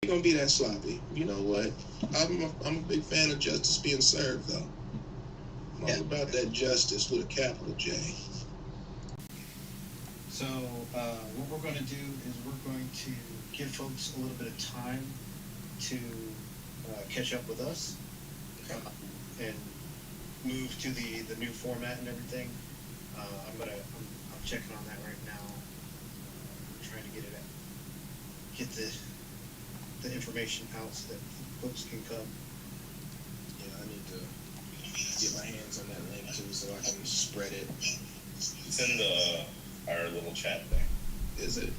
gonna be that sloppy. You know what? I'm a big fan of justice being served, though. I'm all about that justice with a capital J. So what we're going to do is we're going to give folks a little bit of time to catch up with us and move to the new format and everything. I'm checking on that right now. I'm trying to get the information out so that folks can come. Yeah, I need to get my hands on that link too so I can spread it. It's in our little chat thing. Is it?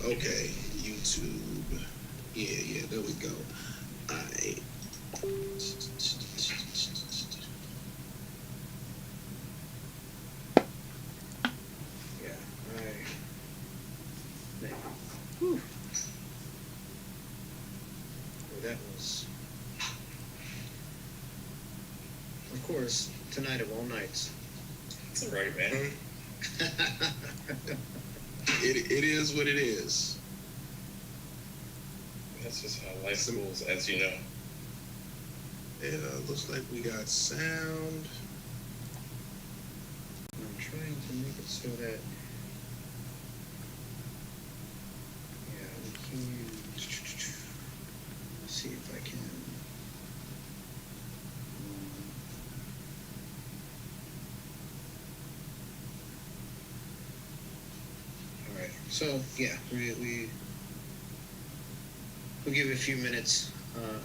Okay, YouTube. Yeah, there we go. Whew. Well, that was, of course, tonight of all nights. It's all right, man. It is what it is. That's just how life goes, as you know. Yeah, looks like we got sound. I'm trying to make it so that, yeah, we can, let's see if I can. All right, so yeah, we'll give it a few minutes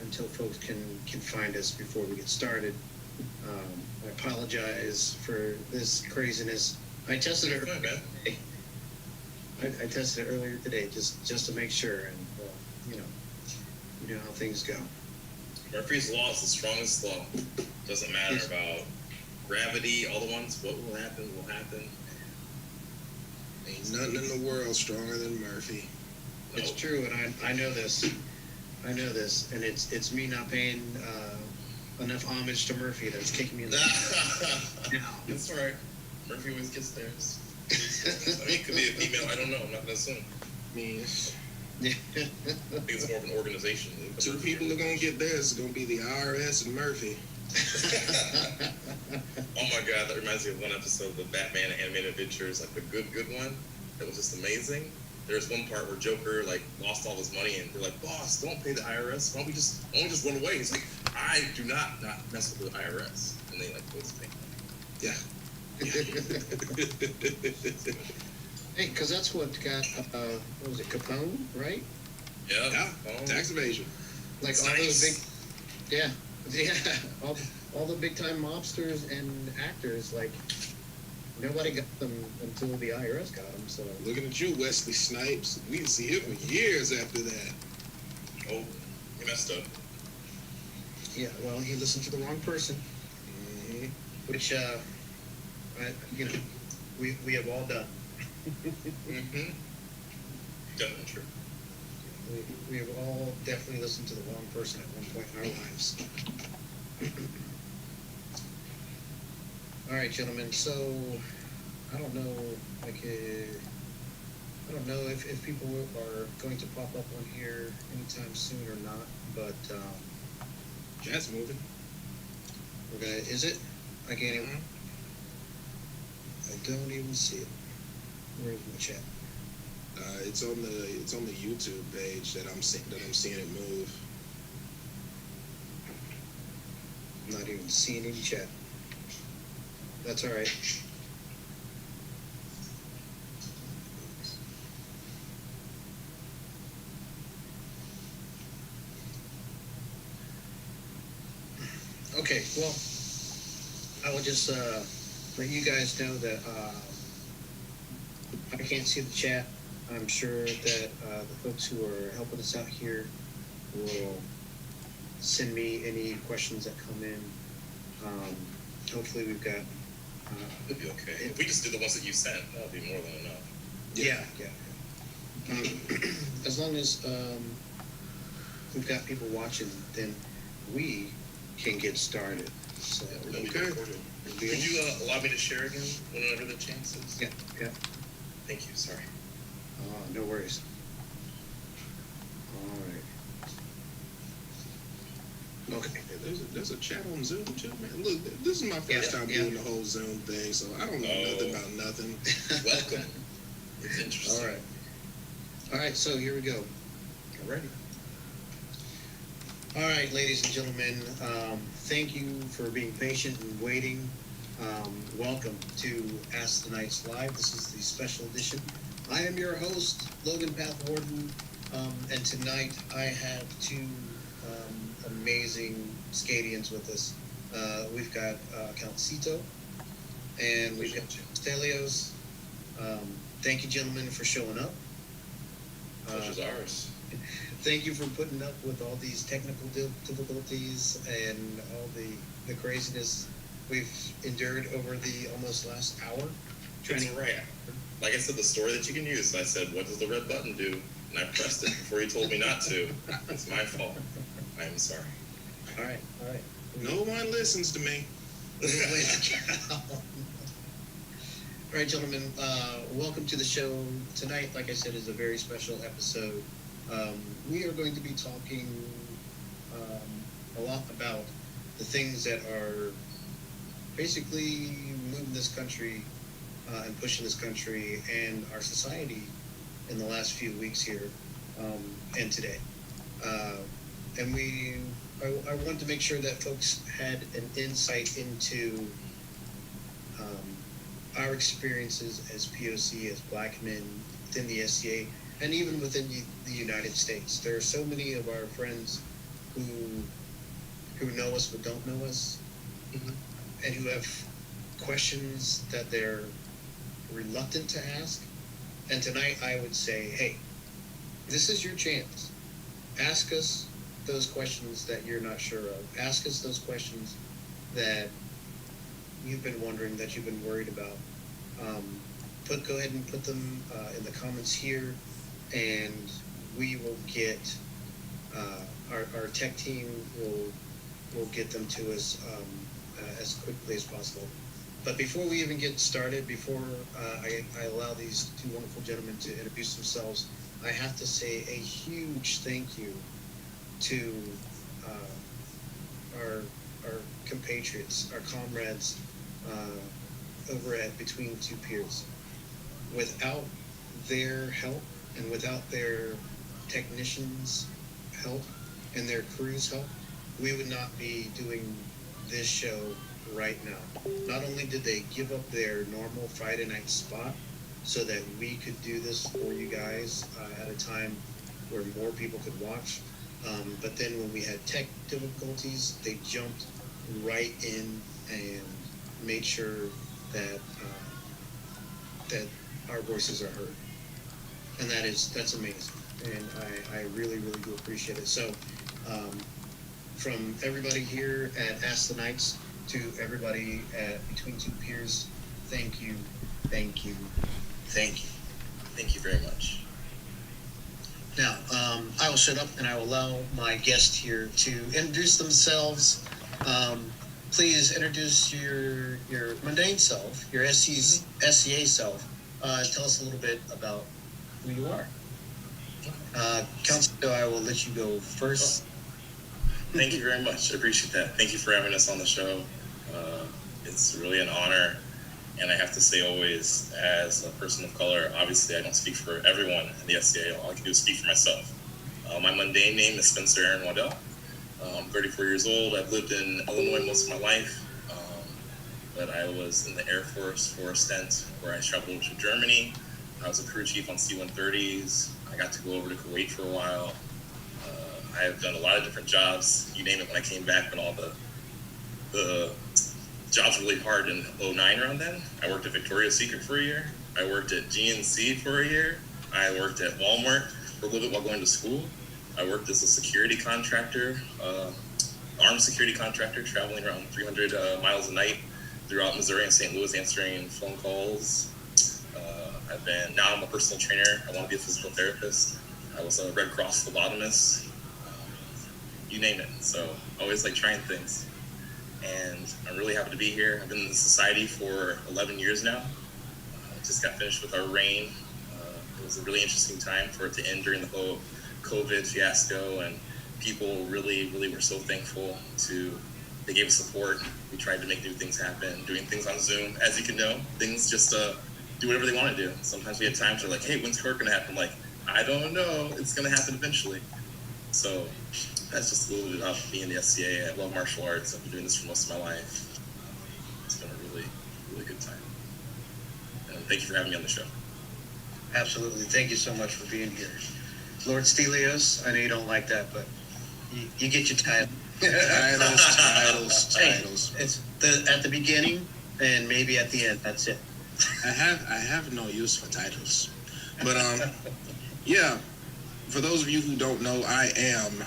until folks can find us before we get started. I apologize for this craziness. I tested it earlier today. I tested it earlier today just to make sure, and you know how things go. Murphy's Law is the strongest law. Doesn't matter about gravity, all the ones. What will happen will happen. Ain't nothing in the world stronger than Murphy. It's true, and I know this. I know this, and it's me not paying enough homage to Murphy that's kicking me in the That's all right. Murphy always gets theirs. I mean, it could be a female. I don't know. I'm not gonna assume. I mean, I think it's more of an organization. two people are gonna get theirs. It's gonna be the IRS and Murphy. Oh my God, that reminds me of one episode of the Batman Animated Adventures, like the good one. That was just amazing. There's one part where Joker lost all his money, and they're like, "Boss, don't pay the IRS. Why don't we just run away?" He's like, "I do not mess with the IRS," and they go to pay. Yeah. Hey, because that's what got what was it, Capone, right? Yeah. Tax evasion. Like all those big, all the big time mobsters and actors, nobody got them until the IRS got them. So Looking at you, Wesley Snipes. We didn't see him for years after that. Oh, he messed up. yeah, well, he listened to the wrong person, Mm-hmm. which we have all done. Mm-hmm. Definitely true. We have all definitely listened to the wrong person at one point in our lives. All right, gentlemen. So I don't know, I don't know if people are going to pop up on here anytime soon or not. But Chat's moving. we're gonna. Is it? I can't even. I don't even see it. Where's my chat? It's on the YouTube page that I'm seeing it move. I'm not even seeing any chat. That's all right. Okay, well, I will just let you guys know that I can't see the chat. I'm sure that the folks who are helping us out here will send me any questions that come in. Hopefully we've got... It'd be okay. If we just do the ones that you sent, that would be more than enough. Yeah. As long as we've got people watching, then we can get started. So, Okay. Could you allow me to share again whenever the chance is? Yeah. Thank you. Sorry. No worries. All right. Okay. There's a chat on Zoom too, man. Look, this is my first time doing the whole Zoom thing, so I don't know nothing about nothing. Welcome. It's interesting. All right, so here we go. Alrighty. All right, ladies and gentlemen, thank you for being patient and waiting. Welcome to Ask the Knights Live. This is the special edition. I am your host, Logan Pathwarden, and tonight I have two amazing Scadians with us. We've got Count Cito, and we've got Stelios. Thank you, gentlemen, for showing up. Pleasure's ours. Thank you for putting up with all these technical difficulties and all the craziness we've endured over the almost last hour. That's right. Like I said, the story that you can use. I said, "What does the red button do?" And I pressed it before you told me not to. It's my fault. I am sorry. All right. No one listens to me. All right, gentlemen, welcome to the show. Tonight, like I said, is a very special episode. We are going to be talking a lot about the things that are basically moving this country and pushing this country and our society in the last few weeks here and today. And I wanted to make sure that folks had an insight into our experiences as POC, as Black men within the SCA, and even within the United States. There are so many of our friends who know us but don't know us, and who have questions that they're reluctant to ask. And tonight I would say, hey, this is your chance. Ask us those questions that you're not sure of. Ask us those questions that you've been wondering, that you've been worried about. Go ahead and put them in the comments here, and we will get our tech team will get them to us as quickly as possible. But before we even get started, before I allow these two wonderful gentlemen to introduce themselves, I have to say a huge thank you to our compatriots, our comrades over at Between Two Peers. Without their help and without their technicians' help and their crew's help, we would not be doing this show right now. Not only did they give up their normal Friday night spot so that we could do this for you guys at a time where more people could watch, but then when we had tech difficulties, they jumped right in and made sure that that our voices are heard, and that's amazing, and I really do appreciate it. So from everybody here at Ask the Knights to everybody at Between Two Peers, thank you very much. Now I will shut up and I will allow my guest here to introduce themselves. Please introduce your mundane self, your SCA self. Tell us a little bit about who you are. Councilor, I will let you go first. Thank you very much. I appreciate that. Thank you for having us on the show. It's really an honor. And I have to say always, as a person of color, obviously I don't speak for everyone in the SCA. All I can do is speak for myself. My mundane name is Spencer Aaron Waddell. I'm 34 years old. I've lived in Illinois most of my life. But I was in the Air Force for a stint where I traveled to Germany. I was a crew chief on C-130s. I got to go over to Kuwait for a while. I have done a lot of different jobs. You name it when I came back, when all the jobs were really hard in 2009 around then. I worked at Victoria's Secret for a year. I worked at GNC for a year. I worked at Walmart for a little bit while going to school. I worked as a security contractor, armed security contractor, traveling around 300 miles a night throughout Missouri and St. Louis, answering phone calls. Now I'm a personal trainer. I want to be a physical therapist. I was a Red Cross phlebotomist. You name it. So I always like trying things. And I'm really happy to be here. I've been in the society for 11 years now. Just got finished with our reign. It was a really interesting time for it to end during the whole COVID fiasco and people really, really were so thankful they gave us support. We tried to make new things happen, doing things on Zoom. As you can know, things just do whatever they want to do. Sometimes we had times where like, hey, when's court going to happen? Like, I don't know. It's going to happen eventually. So that's just a little bit about me in the SCA. I love martial arts. I've been doing this for most of my life. It's been a really, really good time. And thank you for having me on the show. Absolutely. Thank you so much for being here. Lord Stelios, I know you don't like that, but you get your title. Titles. It's at the beginning and maybe at the end. That's it. I have no use for titles, but yeah. For those of you who don't know, I am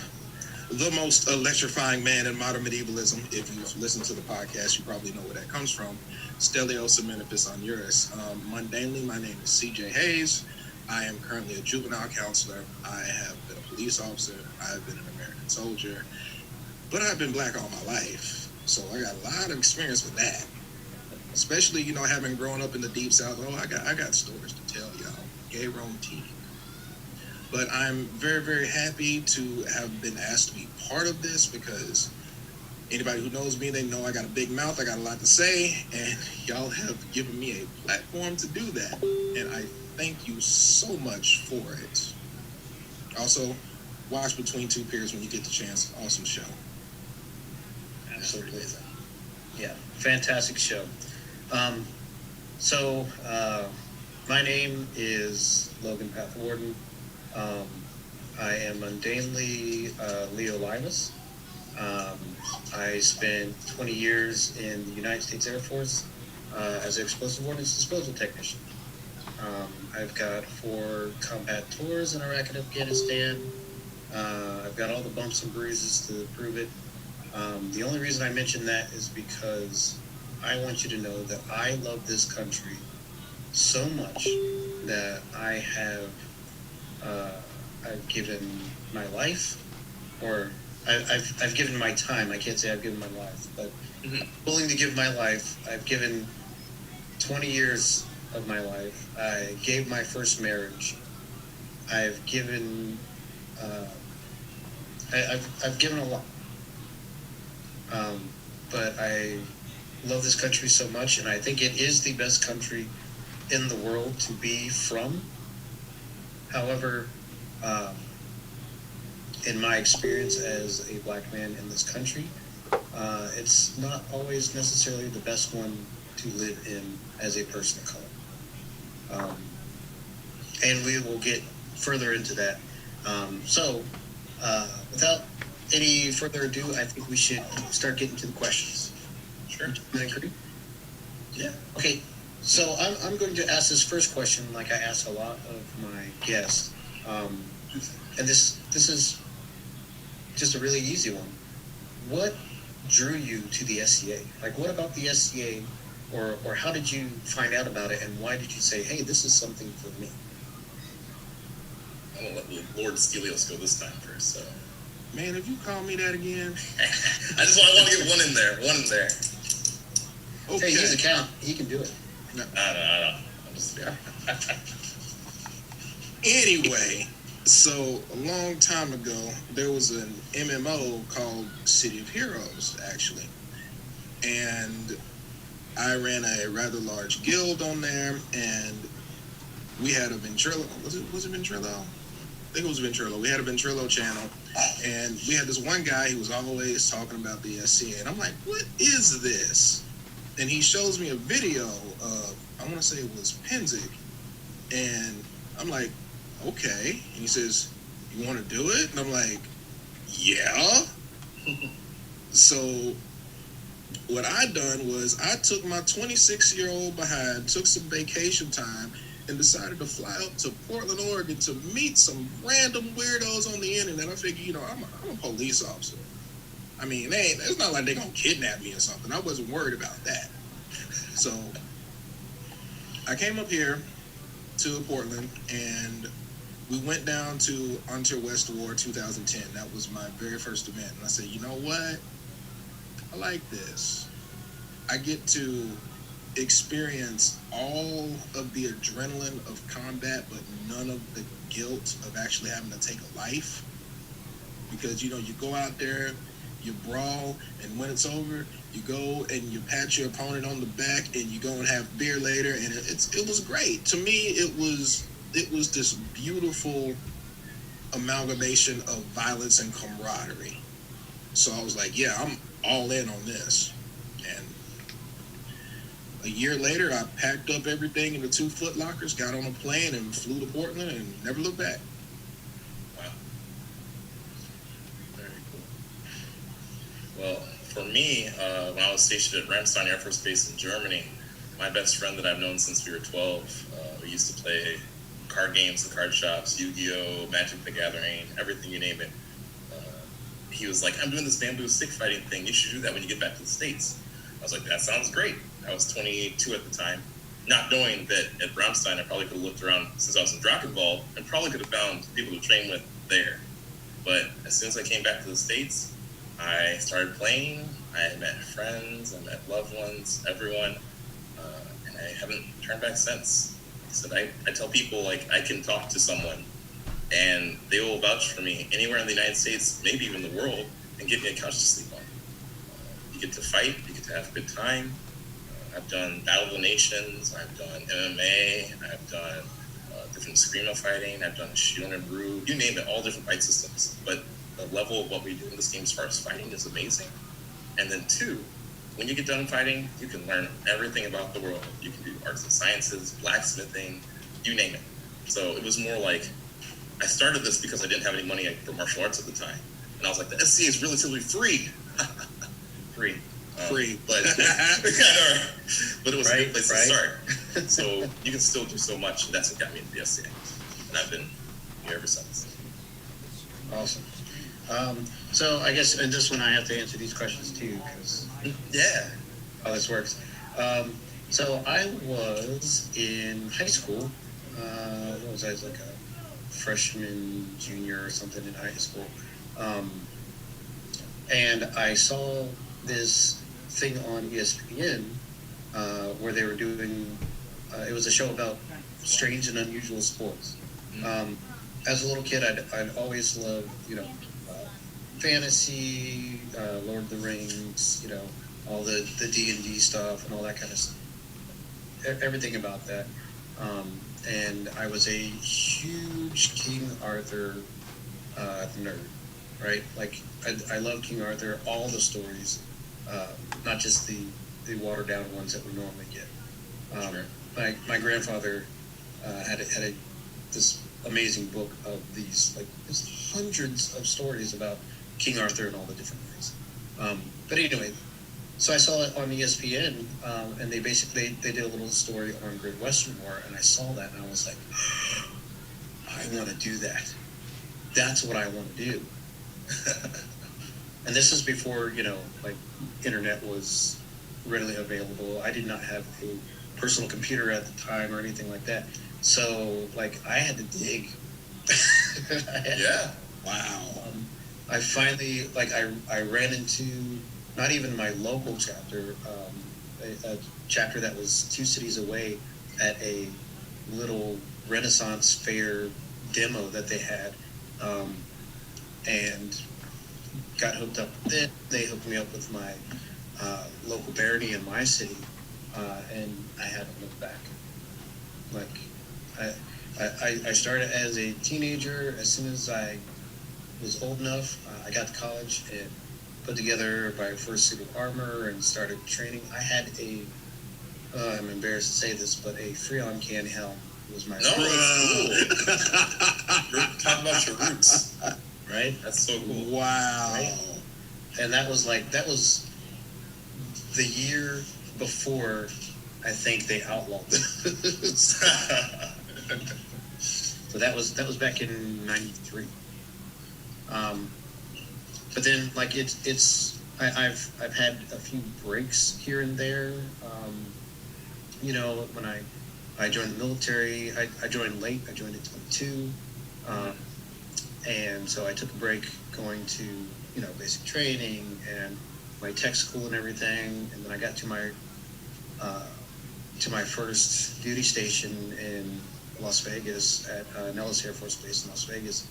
the most electrifying man in modern medievalism. If you've listened to the podcast, you probably know where that comes from. Stelios Amenopis on Eurus. Mundanely, my name is CJ Hayes. I am currently a juvenile counselor. I have been a police officer. I've been an American soldier. But I've been black all my life. So I got a lot of experience with that. Especially, having grown up in the Deep South. Oh, I got stories to tell y'all. Gay Rome teen. But I'm very, very happy to have been asked to be part of this because anybody who knows me, they know I got a big mouth, I got a lot to say, and y'all have given me a platform to do that. And I thank you so much for it. Also, watch Between Two Peers when you get the chance. Awesome show. Absolutely. Yeah, fantastic show. So, my name is Logan Pathwarden. I am mundanely Leo Limas. I spent 20 years in the United States Air Force as an explosive ordnance disposal technician. I've got 4 combat tours in Iraq and Afghanistan. I've got all the bumps and bruises to prove it. The only reason I mention that is because I want you to know that I love this country so much that I have I've given my life, or I've given my time. I can't say I've given my life, but willing to give my life. I've given 20 years of my life. I gave my first marriage. I've given I've given a lot. But I love this country so much, and I think it is the best country in the world to be from. However, in my experience as a black man in this country, it's not always necessarily the best one to live in as a person of color. And we will get further into that. So, without any further ado, I think we should start getting to the questions. Sure. Agree? Yeah. Okay. So I'm going to ask this first question like I ask a lot of my guests. And this is just a really easy one. What drew you to the SCA? Like, what about the SCA, or how did you find out about it, and why did you say, hey, this is something for me? I'm going to let Lord Stelios go this time first, so. Man, if you call me that again. I want to get one in there. Okay. Hey, he's a count. He can do it. No. I'm just, yeah. Anyway, so a long time ago, there was an MMO called City of Heroes, actually. And I ran a rather large guild on there, and we had a Ventrilo. Was it Ventrilo? I think it was Ventrilo. We had a Ventrilo channel, and we had this one guy who was always talking about the SCA, and I'm like, what is this? And he shows me a video of, I want to say it was Penzik, and I'm like, okay. And he says, you want to do it? And I'm like, yeah. So what I done was I took my 26-year-old behind, took some vacation time, and decided to fly up to Portland, Oregon to meet some random weirdos on the internet. I figured, I'm a police officer. I mean, it's not like they're going to kidnap me or something. I wasn't worried about that. So I came up here to Portland, and we went down to Unter West War 2010. That was my very first event. And I said, you know what? I like this. I get to experience all of the adrenaline of combat, but none of the guilt of actually having to take a life. because you go out there, you brawl, and when it's over, you go and you pat your opponent on the back, and you go and have beer later, and it was great. To me, it was this beautiful amalgamation of violence and camaraderie. So I was like, yeah, I'm all in on this. And a year later, I packed up everything in the 2 Foot Lockers, got on a plane, and flew to Portland, and never looked back. Wow. Very cool. Well, for me, when I was stationed at Ramstein Air Force Base in Germany, my best friend that I've known since we were 12, we used to play card games and card shops, Yu-Gi-Oh, Magic the Gathering, everything you name it. He was like, I'm doing this bamboo stick fighting thing. You should do that when you get back to the States. I was like, that sounds great. I was 22 at the time, not knowing that at Ramstein I probably could have looked around since I was in Drachenwald and probably could have found people to train with there. But as soon as I came back to the States, I started playing. I met friends, I met loved ones, everyone, and I haven't turned back since. Like I said, I tell people, like, I can talk to someone and they will vouch for me anywhere in the United States, maybe even the world, and give me a couch to sleep on. You get to fight, you get to have a good time. I've done Battle of the Nations, I've done MMA, I've done different screamo fighting, I've done Shion and Brew, you name it, all different fight systems. But the level of what we do in this game as far as fighting is amazing. And then 2, when you get done fighting, you can learn everything about the world. You can do arts and sciences, blacksmithing, you name it. So it was more like, I started this because I didn't have any money for martial arts at the time. And I was like, the SCA is relatively free. Free. Free. But, but it was a good place to start. So you can still do so much, and that's what got me into the SCA. And I've been here ever since. Awesome. So I guess in this one I have to answer these questions too, because Yeah. how this works. So I was in high school. What was I? Like a freshman, junior, or something in high school. And I saw this thing on ESPN where they were doing. It was a show about strange and unusual sports. As a little kid, I'd always loved, fantasy, Lord of the Rings, all the D&D stuff and all that kind of stuff. Everything about that. And I was a huge King Arthur nerd, right? Like, I love King Arthur, all the stories, not just the watered down ones that we normally get. Sure. My grandfather had this amazing book of these, like, there's hundreds of stories about King Arthur and all the different things. But anyway, so I saw it on ESPN, and they did a little story on Great Western War, and I saw that, and I was like, I want to do that. That's what I want to do. And this is before, like, internet was readily available. I did not have a personal computer at the time or anything like that. So, like, I had to dig. Yeah. Wow. I finally, like, I ran into not even my local chapter, a chapter that was 2 cities away at a little Renaissance fair demo that they had, and got hooked up with it. They hooked me up with my local barony in my city, and I haven't looked back. Like, I started as a teenager. As soon as I was old enough, I got to college and put together my first suit of armor and started training. I had I'm embarrassed to say this, but a Freon can helm was my No, that's cool. You're talking about your roots. right? That's so cool. Wow. Right? And that was the year before I think they outlawed this. So that was back in '93. But then, like, I've had a few breaks here and there. When I joined the military, I joined late. I joined at 22, and so I took a break going to basic training and my tech school and everything. And then I got to my first duty station in Las Vegas at Nellis Air Force Base in Las Vegas.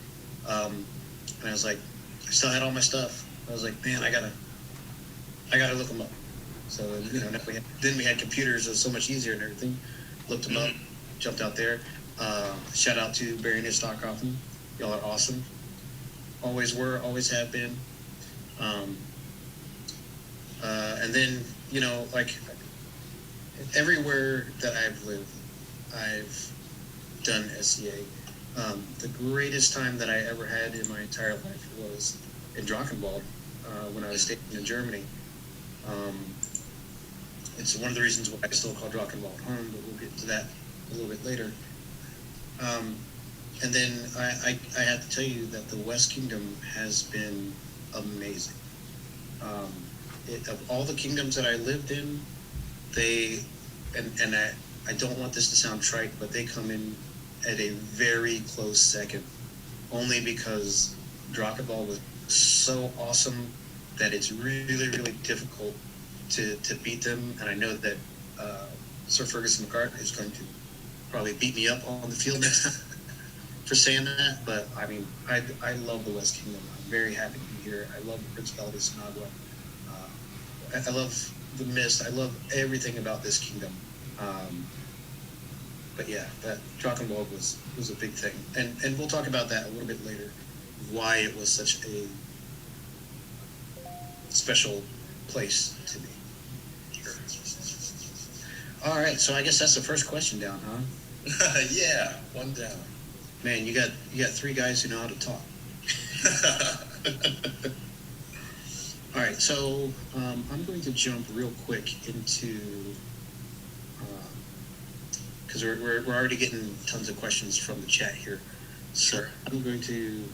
And I was like, I still had all my stuff. I was like, man, I gotta look them up. So then we had computers. It was so much easier and everything. Looked them up, jumped out there. Shout out to Barry and Stockhoffen. Y'all are awesome. Always were, always have been. And then, like everywhere that I've lived, I've done SCA. The greatest time that I ever had in my entire life was in Drachenwald when I was stationed in Germany. It's one of the reasons why I still call Drachenwald home, but we'll get to that a little bit later. And then I have to tell you that the West Kingdom has been amazing. Of all the kingdoms that I lived in, I don't want this to sound trite, but they come in at a very close second, only because Drachenwald was so awesome that it's really, really difficult to beat them. And I know that Sir Ferguson McCart is going to probably beat me up on the field next time for saying that. But I mean, I love the West Kingdom. I'm very happy to be here. I love the Principality of Sinagua. I love the Mist. I love everything about this kingdom. But yeah, that Drachenwald was a big thing, and we'll talk about that a little bit later. Why it was such a special place to be. Sure. All right, so I guess that's the first question down, huh? Yeah, one down. Man, you got 3 guys who know how to talk. All right, so I'm going to jump real quick into because we're already getting tons of questions from the chat here. So Sure. I'm going to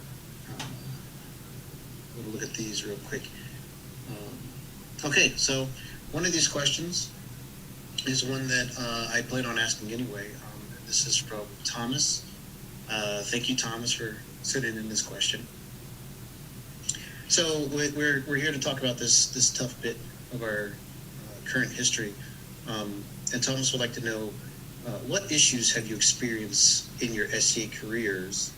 look at these real quick. Okay, so one of these questions is one that I plan on asking anyway. This is from Thomas. Thank you, Thomas, for sending in this question. So we're here to talk about this tough bit of our current history. And Thomas would like to know, what issues have you experienced in your SCA careers,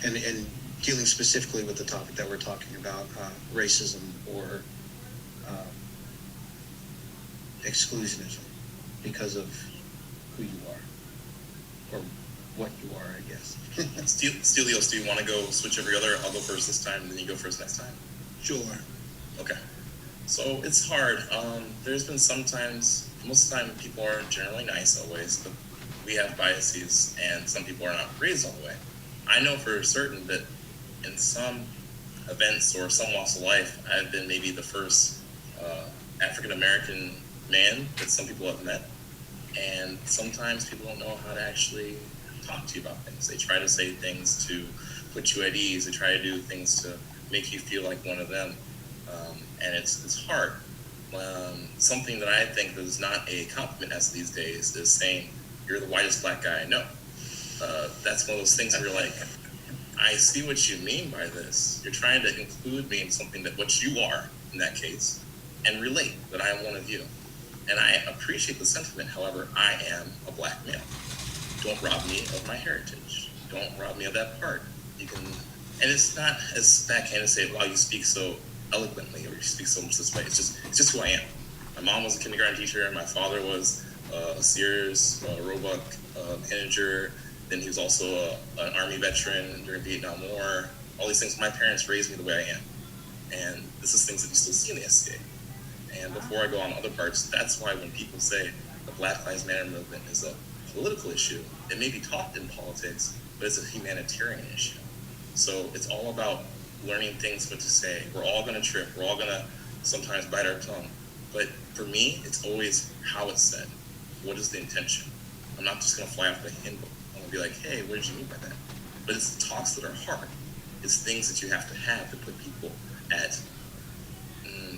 and dealing specifically with the topic that we're talking about, racism or exclusionism because of who you are or what you are, I guess. Stelios, do you want to go switch every other? I'll go first this time, and then you go first next time. Sure. Okay. So it's hard. There's been sometimes, most of the time people are generally nice always, but we have biases, and some people are not raised all the way. I know for certain that in some events or some walks of life, I've been maybe the first African-American man that some people have met. And sometimes people don't know how to actually talk to you about things. They try to say things to put you at ease. They try to do things to make you feel like one of them. And it's hard. Something that I think that is not a compliment as these days is saying, you're the whitest black guy I know. That's one of those things where you're like, I see what you mean by this. You're trying to include me in something that what you are, in that case, and relate that I am one of you. And I appreciate the sentiment. However, I am a black male. Don't rob me of my heritage. Don't rob me of that part. You can, and it's not as backhand to say, wow, you speak so eloquently, or you speak so much this way. It's just who I am. My mom was a kindergarten teacher, and my father was a Sears, Roebuck manager. Then he was also an Army veteran during the Vietnam War. All these things, my parents raised me the way I am. And this is things that you still see in the SCA. And before I go on other parts, that's why when people say the Black Lives Matter movement is a political issue, it may be taught in politics, but it's a humanitarian issue. So it's all about learning things what to say. We're all going to trip. We're all going to sometimes bite our tongue. But for me, it's always how it's said. What is the intention? I'm not just going to fly off the handbook. I'm going to be like, hey, what did you mean by that? But it's talks that are hard. It's things that you have to put people at,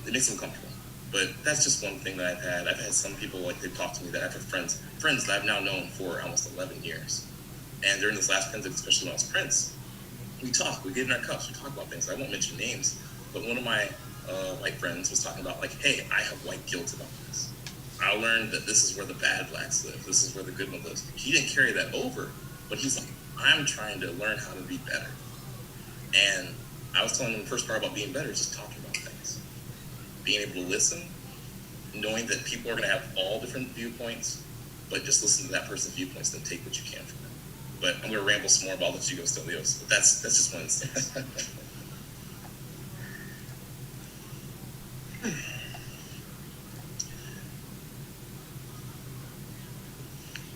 it makes them comfortable. But that's just one thing that I've had. I've had some people, like, they've talked to me that I've had friends that I've now known for almost 11 years. And during this last Prince, especially when I was Prince, we talk, we get in our cups, we talk about things. I won't mention names, but one of my white friends was talking about, like, hey, I have white guilt about this. I learned that this is where the bad blacks live. This is where the good one lives. He didn't carry that over, but he's like, I'm trying to learn how to be better. And I was telling them the first part about being better is just talking about things, being able to listen, knowing that people are going to have all different viewpoints, but just listen to that person's viewpoints, then take what you can from them. But I'm going to ramble some more about let you go, Stelios. But that's just one instance.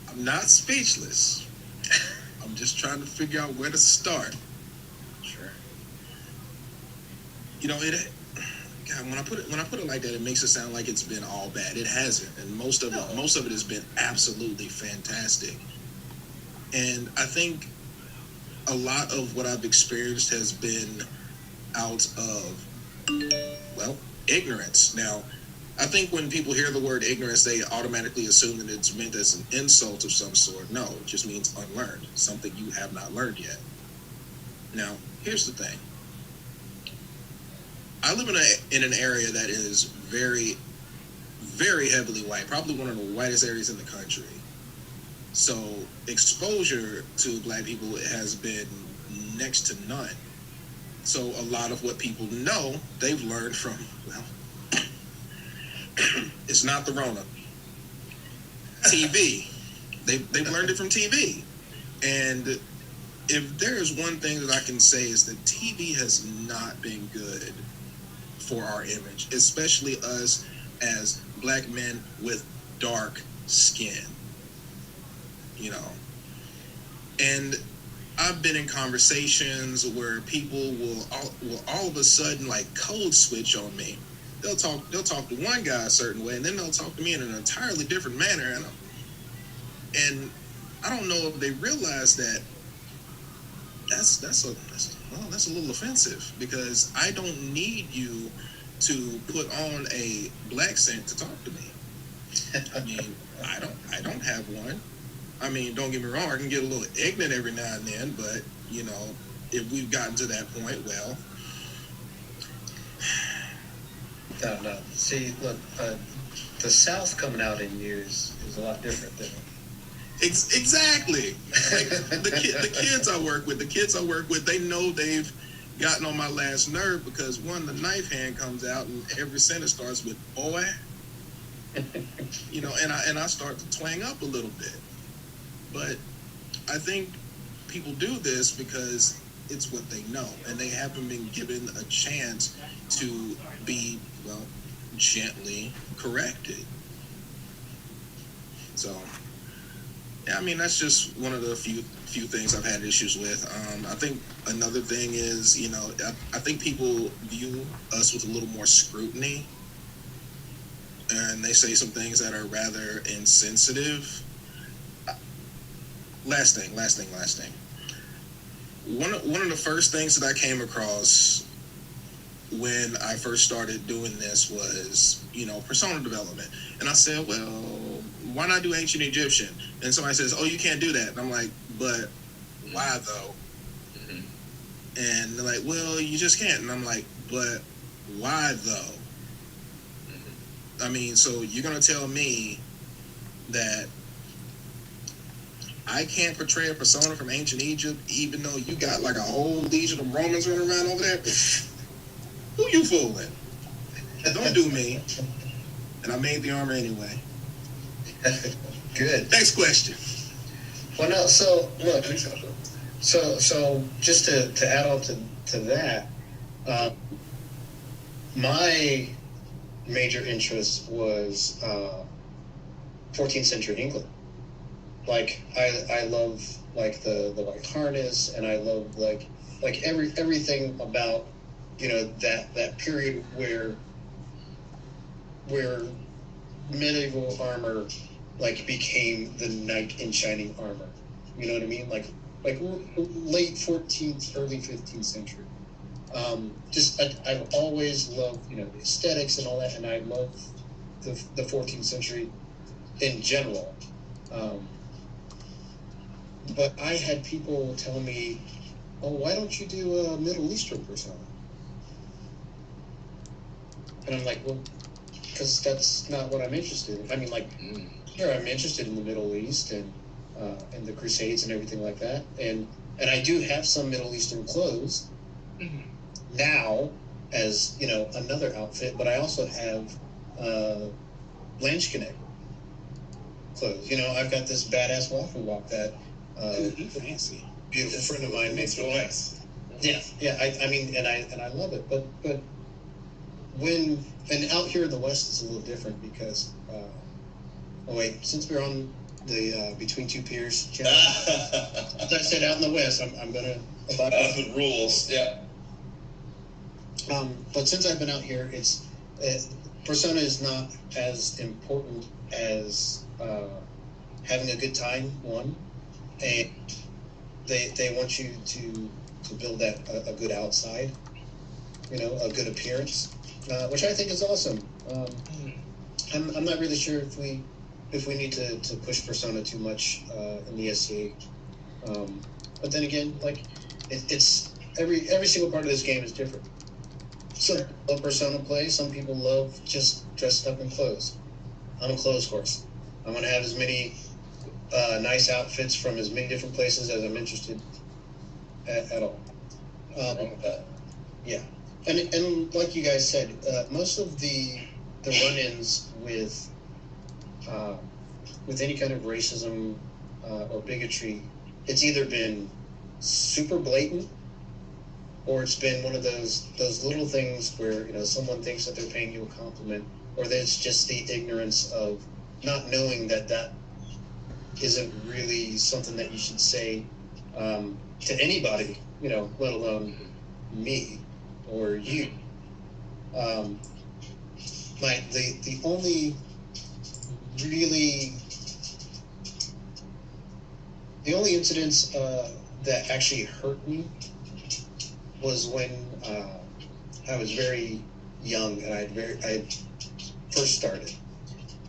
I'm not speechless. I'm just trying to figure out where to start. Sure. You know, God, when I put it like that, it makes it sound like it's been all bad. It hasn't, and most of it has been absolutely fantastic. And I think a lot of what I've experienced has been out of, well, ignorance. Now, I think when people hear the word ignorance, they automatically assume that it's meant as an insult of some sort. No, it just means unlearned, something you have not learned yet. Now, here's the thing. I live in an area that is very, very heavily white, probably one of the whitest areas in the country. So exposure to black people has been next to none. So a lot of what people know, they've learned from, well, it's not the Rona. TV. They've learned it from TV. And if there is one thing that I can say is that TV has not been good for our image, especially us as black men with dark skin. You know. And I've been in conversations where people will all of a sudden like code switch on me. They'll talk to one guy a certain way, and then they'll talk to me in an entirely different manner. And I don't know if they realize that that's a little offensive, because I don't need you to put on a black scent to talk to me. I mean, I don't have one. I mean, don't get me wrong, I can get a little ignorant every now and then, but you know, if we've gotten to that point, well. No. See, look, the South coming out in years is a lot different than Exactly. Like the kids I work with, they know they've gotten on my last nerve, because one, the knife hand comes out and every sentence starts with boy. You know, and I start to twang up a little bit. But I think people do this because it's what they know, and they haven't been given a chance to be, well, gently corrected. So, yeah, I mean, that's just one of the few things I've had issues with. I think another thing is, you know, I think people view us with a little more scrutiny, and they say some things that are rather insensitive. Last thing. One of the first things that I came across when I first started doing this was, you know, persona development. And I said, well, why not do ancient Egyptian? And somebody says, oh, you can't do that. And I'm like, but why though? Mm-hmm. And they're like, well, you just can't. And I'm like, but why though? Mm-hmm. I mean, so you're going to tell me that I can't portray a persona from ancient Egypt, even though you got like a whole legion of Romans running around over there? Who you fooling? Don't do me. And I made the armor anyway. Good. Next question. Well, no, so look, so just to add on to that, my major interest was 14th century England. Like I love like the white harness, and I love like everything about, you know, that period where medieval armor like became the knight in shining armor. You know what I mean? Like late 14th, early 15th century. I've always loved, you know, the aesthetics and all that, and I love the 14th century in general. But I had people tell me, oh, why don't you do a Middle Eastern persona? And I'm like, well, because that's not what I'm interested in. I mean, like, sure, I'm interested in the Middle East and the Crusades and everything like that. And I do have some Middle Eastern clothes, now as another outfit, but I also have Blanche Connect clothes. I've got this badass walking walk that Fancy. beautiful friend of mine made It's for me. nice. Yeah. I mean, and I love it, but when and out here in the West it's a little different because oh wait, since we're on the between two peers channel, as I said, out in the West, I'm gonna abide by The rules, yeah. but since I've been out here, it's persona is not as important as having a good time. One, and they want you to build that a good outside, a good appearance, which I think is awesome. I'm not really sure if we need to push persona too much in the SCA, but then again, like it's every single part of this game is different. Some people love persona play. Some people love just dressed up in clothes. I'm a clothes horse. I'm gonna have as many nice outfits from as many different places as I'm interested at all. Wrong with that. Yeah, and like you guys said, most of the run-ins with any kind of racism or bigotry, it's either been super blatant, or it's been one of those little things where someone thinks that they're paying you a compliment, or that it's just the ignorance of not knowing that isn't really something that you should say to anybody, let alone me or you. The only really incidents that actually hurt me was when I was very young and I first started.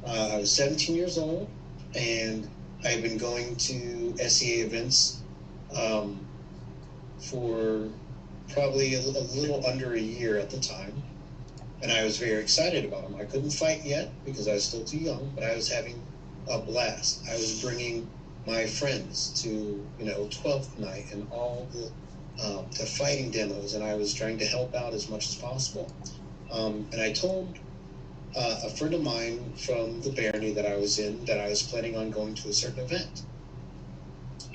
I was 17 years old, and I had been going to SEA events for probably a little under a year at the time, and I was very excited about them. I couldn't fight yet because I was still too young, but I was having a blast. I was bringing my friends to 12th night and all the fighting demos, and I was trying to help out as much as possible. And I told a friend of mine from the barony that I was in that I was planning on going to a certain event.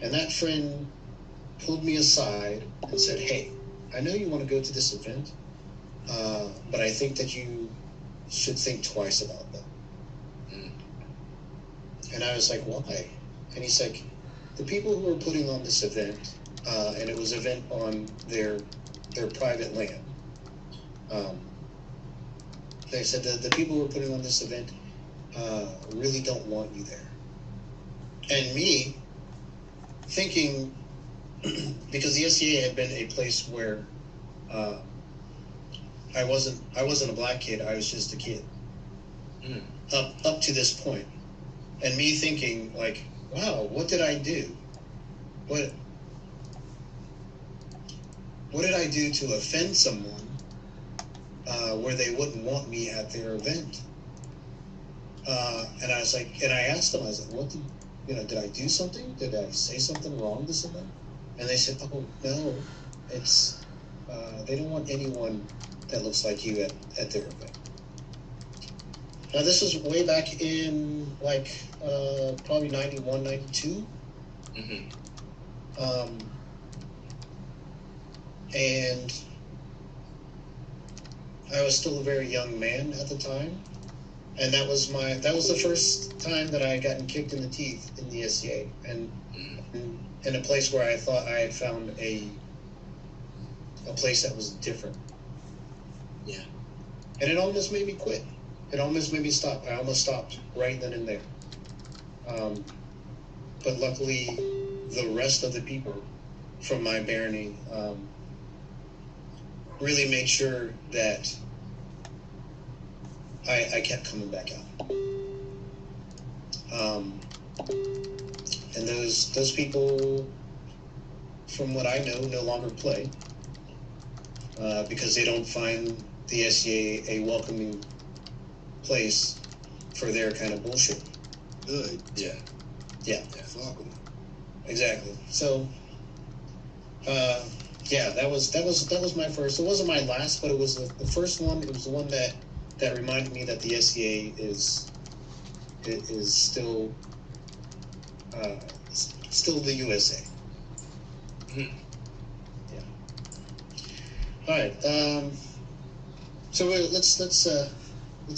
And that friend pulled me aside and said, "Hey, I know you want to go to this event, but I think that you should think twice about that." And I was like, "Why?" And he's like, "The people who are putting on this event, and it was an event on their private land, they said that the people who are putting on this event really don't want you there." And me thinking, because the SCA had been a place where I wasn't a black kid, I was just a kid up to this point, and me thinking like, wow, what did I do? What did I do to offend someone where they wouldn't want me at their event? And I was like, and I asked them, I was like, what did I do something? Did I say something wrong to someone? And they said, "Oh no, it's they don't want anyone that looks like you at their event." Now this was way back in like probably 91, 92. And I was still a very young man at the time, and that was the first time that I had gotten kicked in the teeth in the SCA, and in a place where I thought I had found a place that was different. Yeah. And it almost made me quit. It almost made me stop. I almost stopped right then and there. But luckily, the rest of the people from my barony really made sure that I kept coming back out. And those people, from what I know, no longer play because they don't find the SCA a welcoming place for their kind of bullshit. Good. Yeah. Yeah. Fuck 'em. Exactly. So, yeah, that was my first. It wasn't my last, but it was the first one. It was the one that reminded me that the SCA is still still the USA. Mhm. Yeah. All right. So let's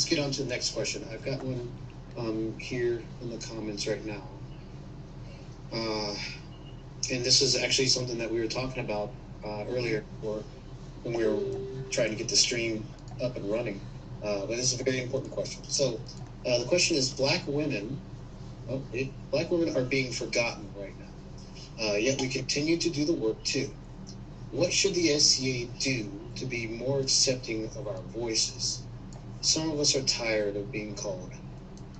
get on to the next question. I've got one here in the comments right now. And this is actually something that we were talking about earlier, or when we were trying to get the stream up and running. But this is a very important question. So the question is: Black women are being forgotten right now. Yet we continue to do the work too. What should the SCA do to be more accepting of our voices? Some of us are tired of being called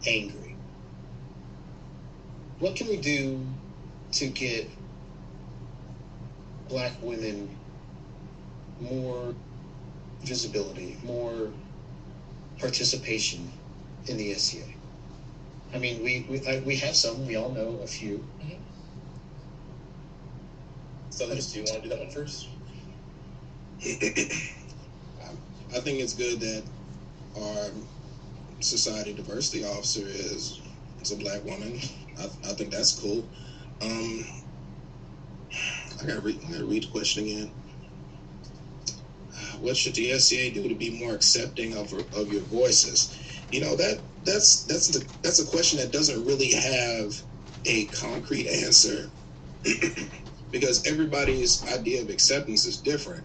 angry. What can we do to get Black women more visibility, more participation in the SCA? I mean, we have some. We all know a few. So, do you want to do that one first? I think it's good that our society diversity officer is a Black woman. I think that's cool. I gotta read the question again. What should the SCA do to be more accepting of your voices? You know, that's a question that doesn't really have a concrete answer because everybody's idea of acceptance is different.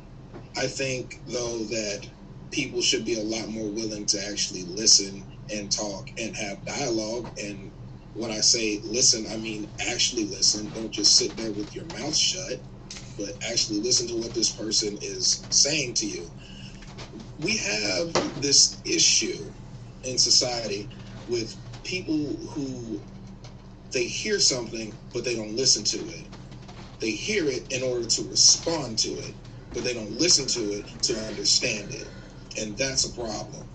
I think though that people should be a lot more willing to actually listen and talk and have dialogue. And when I say listen, I mean actually listen. Don't just sit there with your mouth shut, but actually listen to what this person is saying to you. We have this issue in society with people who they hear something, but they don't listen to it. They hear it in order to respond to it, but they don't listen to it to understand it. And that's a problem.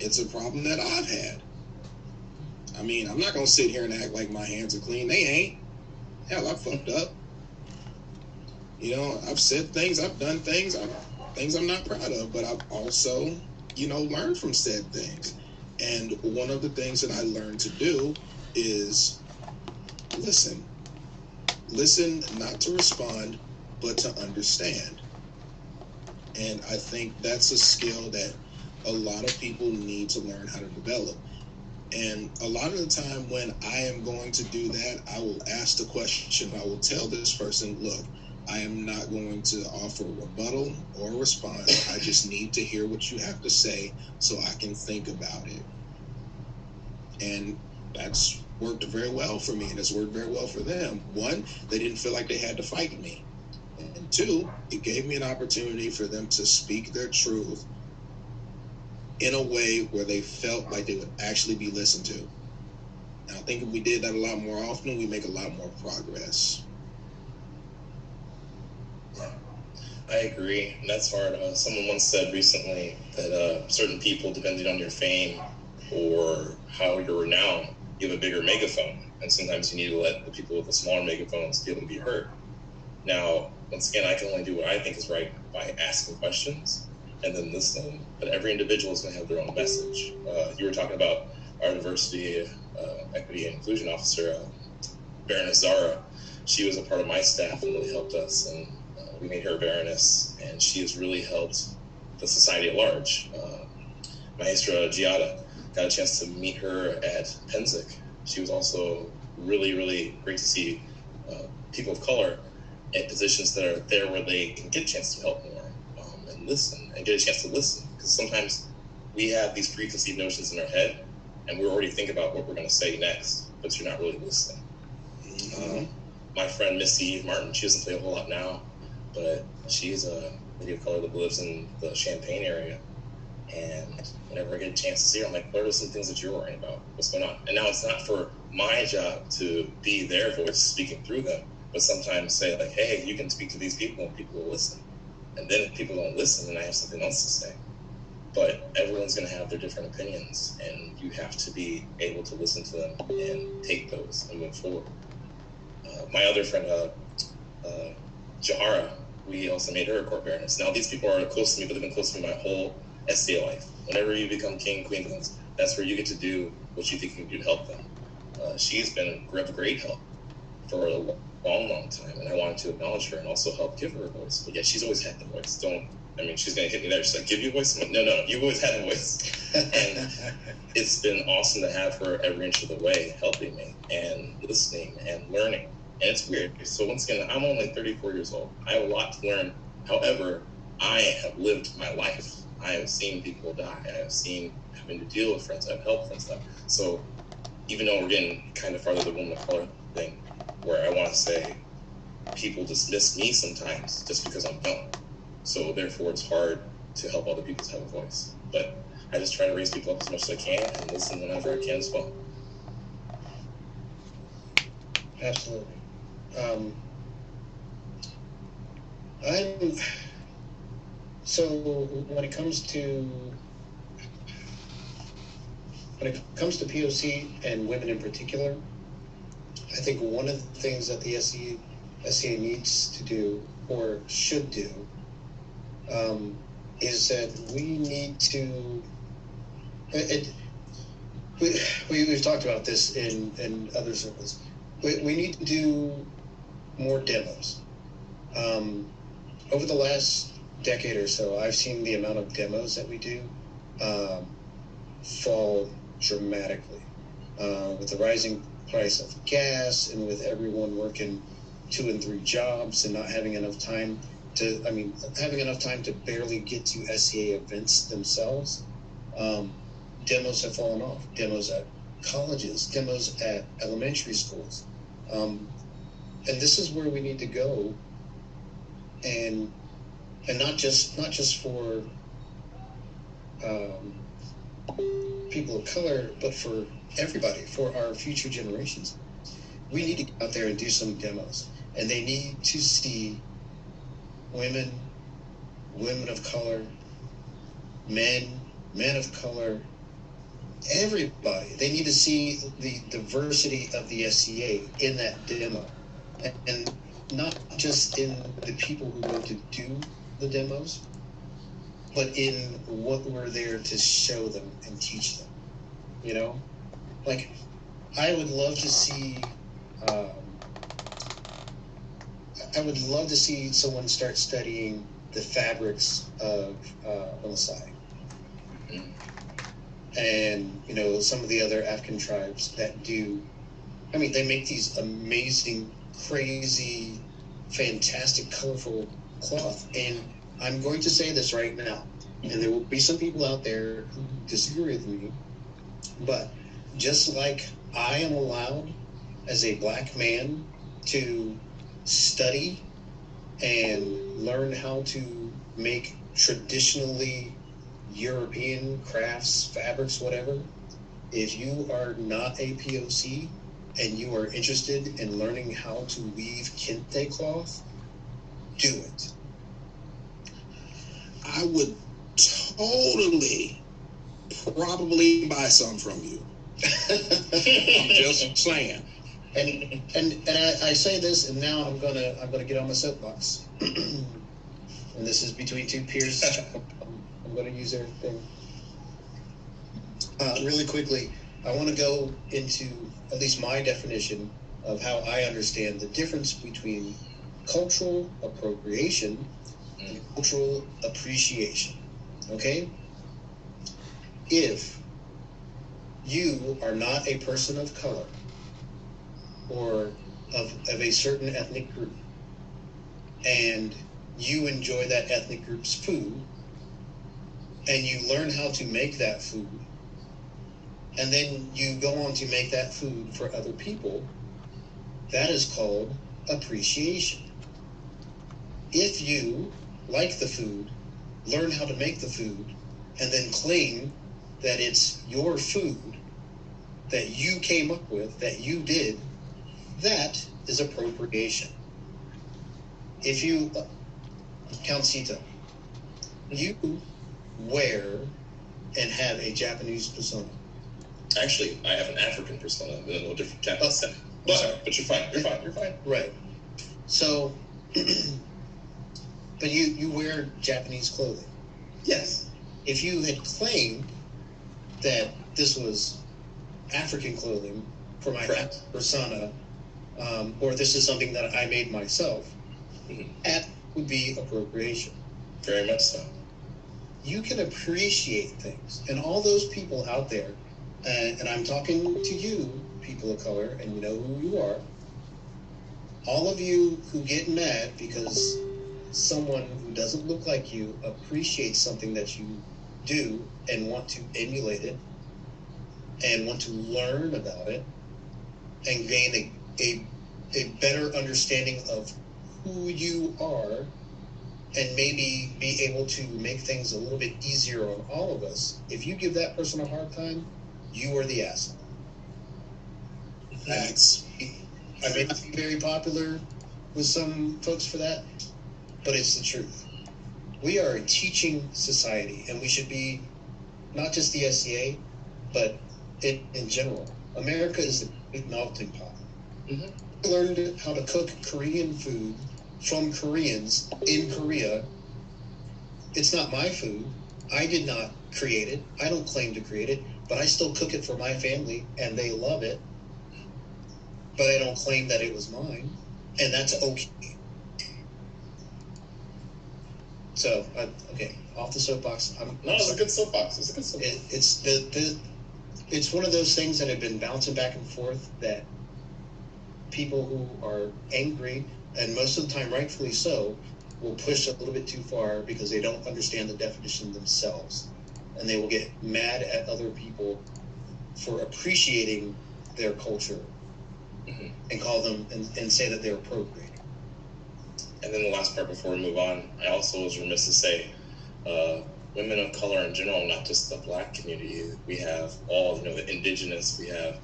It's a problem that I've had. I mean, I'm not going to sit here and act like my hands are clean. They ain't. Hell, I fucked up. You know, I've said things, I've done things, things I'm not proud of, but I've also, learned from said things. And one of the things that I learned to do is listen. Listen, not to respond, but to understand. And I think that's a skill that a lot of people need to learn how to develop. And a lot of the time when I am going to do that, I will ask the question, I will tell this person, look, I am not going to offer a rebuttal or a response. I just need to hear what you have to say so I can think about it. And that's worked very well for me, and it's worked very well for them. One, they didn't feel like they had to fight me. And two, it gave me an opportunity for them to speak their truth in a way where they felt like they would actually be listened to. And I think if we did that a lot more often, we make a lot more progress. I agree. And that's hard. Someone once said recently that certain people, depending on your fame or how you're renowned, you have a bigger megaphone. And sometimes you need to let the people with the smaller megaphones be able to be heard. Now, once again, I can only do what I think is right by asking questions and then listening. But every individual is going to have their own message. You were talking about our diversity, equity, and inclusion officer, Baroness Zara. She was a part of my staff and really helped us. And we made her Baroness, and she has really helped the society at large. Maestra Giada, got a chance to meet her at Penzic. She was also really, really great to see people of color in positions that are there where they can get a chance to help more and listen and get a chance to listen. Because sometimes we have these preconceived notions in our head, and we already think about what we're going to say next, but you're not really listening. My friend Misty Martin, she doesn't play a whole lot now, but she's a lady of color that lives in the Champaign area. And whenever I get a chance to see her, I'm like, what are some things that you're worrying about? What's going on? And now it's not for my job to be their voice speaking through them, but sometimes say like, hey, you can speak to these people and people will listen. And then if people don't listen, then I have something else to say. But everyone's going to have their different opinions, and you have to be able to listen to them and take those and move forward. My other friend, Jahara, we also made her a core baroness. Now these people are close to me, but they've been close to me my whole SCA life. Whenever you become king, queen, that's where you get to do what you think you can do to help them. She's been of great help for a long time, and I wanted to acknowledge her and also help give her a voice. But yeah, she's always had the voice. She's gonna hit me there. She's like, give you a voice? I'm like, no, you've always had a voice. And it's been awesome to have her every inch of the way, helping me and listening and learning. And it's weird. So once again, I'm only 34 years old. I have a lot to learn. However, I have lived my life. I have seen people die. I have seen having to deal with friends. I've helped friends die. So even though we're getting kind of farther the woman of color thing, where I want to say people dismiss me sometimes just because I'm young. So therefore, it's hard to help other people have a voice. But I just try to raise people up as much as I can and listen whenever I can as well. Absolutely. So when it comes to POC and women in particular, I think one of the things that the SCA needs to do or should do is that we need to. We've talked about this in other circles. We need to do more demos. Over the last decade or so, I've seen the amount of demos that we do fall dramatically with the rising price of gas and with everyone working 2 and 3 jobs and not having enough time to barely get to SCA events themselves. Demos have fallen off. Demos at colleges, demos at elementary schools. And this is where we need to go, and not just for people of color, but for everybody, for our future generations. We need to get out there and do some demos, and they need to see women of color, men of color, everybody. They need to see the diversity of the SCA in that demo, and not just in the people who go to do the demos, but in what we're there to show them and teach them. You know, like I would love to see someone start studying the fabrics of Maasai. And, you know, some of the other African tribes that do, they make these amazing, crazy, fantastic, colorful cloth. And I'm going to say this right now, and there will be some people out there who disagree with me, but just like I am allowed as a black man to study and learn how to make traditionally European crafts, fabrics, whatever, if you are not a POC and you are interested in learning how to weave kente cloth, do it. I would totally probably buy some from you. I'm just saying. And I say this, and now I'm gonna get on my soapbox. And this is between two peers. I'm going to use their thing. Really quickly, I want to go into at least my definition of how I understand the difference between cultural appropriation and cultural appreciation. Okay? If you are not a person of color or of a certain ethnic group, and you enjoy that ethnic group's food, and you learn how to make that food, and then you go on to make that food for other people, that is called appreciation. If you like the food, learn how to make the food, and then claim that it's your food that you came up with, that you did, that is appropriation. If you, Countcito, you wear and have a Japanese persona. Actually, I have an African persona, a little different kind of but you're fine. You're fine. Right. So But you wear Japanese clothing. Yes. If you had claimed that this was African clothing for my Correct. persona, or this is something that I made myself, Mhm. that would be appropriation. Very much so. You can appreciate things, and all those people out there, and I'm talking to you, people of color, and you know who you are. All of you who get mad because someone who doesn't look like you appreciates something that you do and want to emulate it and want to learn about it and gain a better understanding of who you are and maybe be able to make things a little bit easier on all of us. If you give that person a hard time, you are the asshole. Facts. I may not be very popular with some folks for that, but it's the truth. We are a teaching society, and we should be not just the SCA, but in general. America is the big melting pot. Mhm. I learned how to cook Korean food from Koreans in Korea. It's not my food. I did not create it. I don't claim to create it, but I still cook it for my family, and they love it. But I don't claim that it was mine, and that's okay. So, okay, off the soapbox. No, it's a good soapbox. It's a good soapbox. It's one of those things that have been bouncing back and forth that people who are angry, and most of the time rightfully so, will push a little bit too far because they don't understand the definition themselves, and they will get mad at other people for appreciating their culture and call them and say that they're appropriating. And then the last part before we move on, I also was remiss to say, women of color in general, not just the Black community. We have all, the indigenous. We have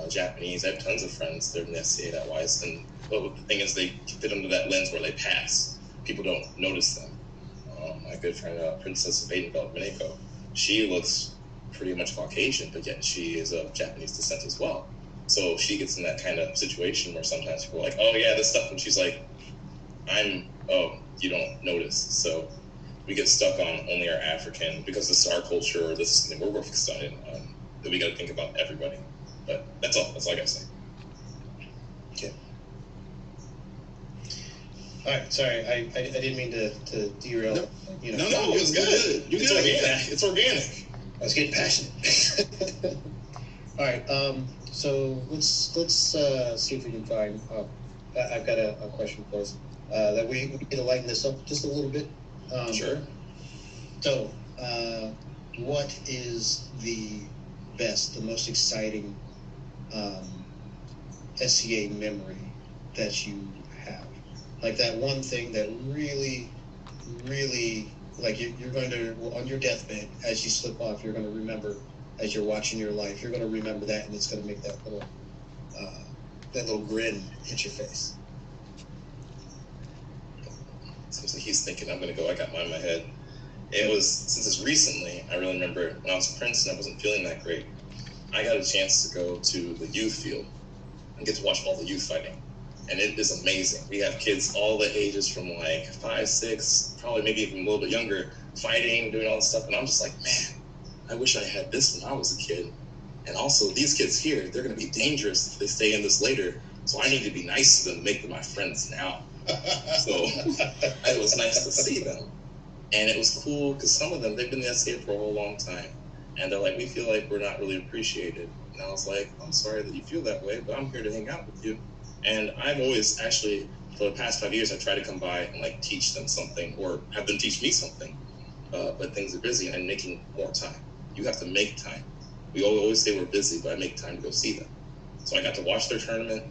Japanese. I have tons of friends. They're in the SCA that wise. And but the thing is, they fit under that lens where they pass. People don't notice them. My good friend, Princess of Aidenfeld, Mineko, she looks pretty much Caucasian, but yet she is of Japanese descent as well. So she gets in that kind of situation where sometimes people are like, oh yeah, this stuff, and she's like, you don't notice. So we get stuck on only our African because this is our culture, or this is something we're focused on, that we got to think about everybody. But that's all I gotta say. Okay. All right, sorry, I didn't mean to derail. No, you know. No, it's good. It's organic. It's organic. I was getting passionate. All right, so let's see if we can find. I've got a question for us that we need to lighten this up just a little bit. Sure. So, what is the best, the most exciting SCA memory that you have? Like that one thing that really, like you're going to, on your deathbed, as you slip off, you're going to remember, as you're watching your life, you're going to remember that, and it's going to make that little grin hit your face. Seems like he's thinking I'm gonna go. I got mine in my head. It was, since it's recently, I really remember when I was a Prince and I wasn't feeling that great, I got a chance to go to the youth field and get to watch all the youth fighting. And it is amazing. We have kids all the ages from like 5, 6, probably maybe even a little bit younger, fighting, doing all this stuff. And I'm just like, man, I wish I had this when I was a kid. And also these kids here, they're gonna be dangerous if they stay in this later. So I need to be nice to them, make them my friends now. So it was nice to see them. And it was cool because some of them, they've been in the SCA for a whole long time. And they're like, we feel like we're not really appreciated. And I was like, I'm sorry that you feel that way, but I'm here to hang out with you. And I've always actually, for the past 5 years, I try to come by and like teach them something or have them teach me something. But things are busy and I'm making more time. You have to make time. We always say we're busy, but I make time to go see them. So I got to watch their tournament.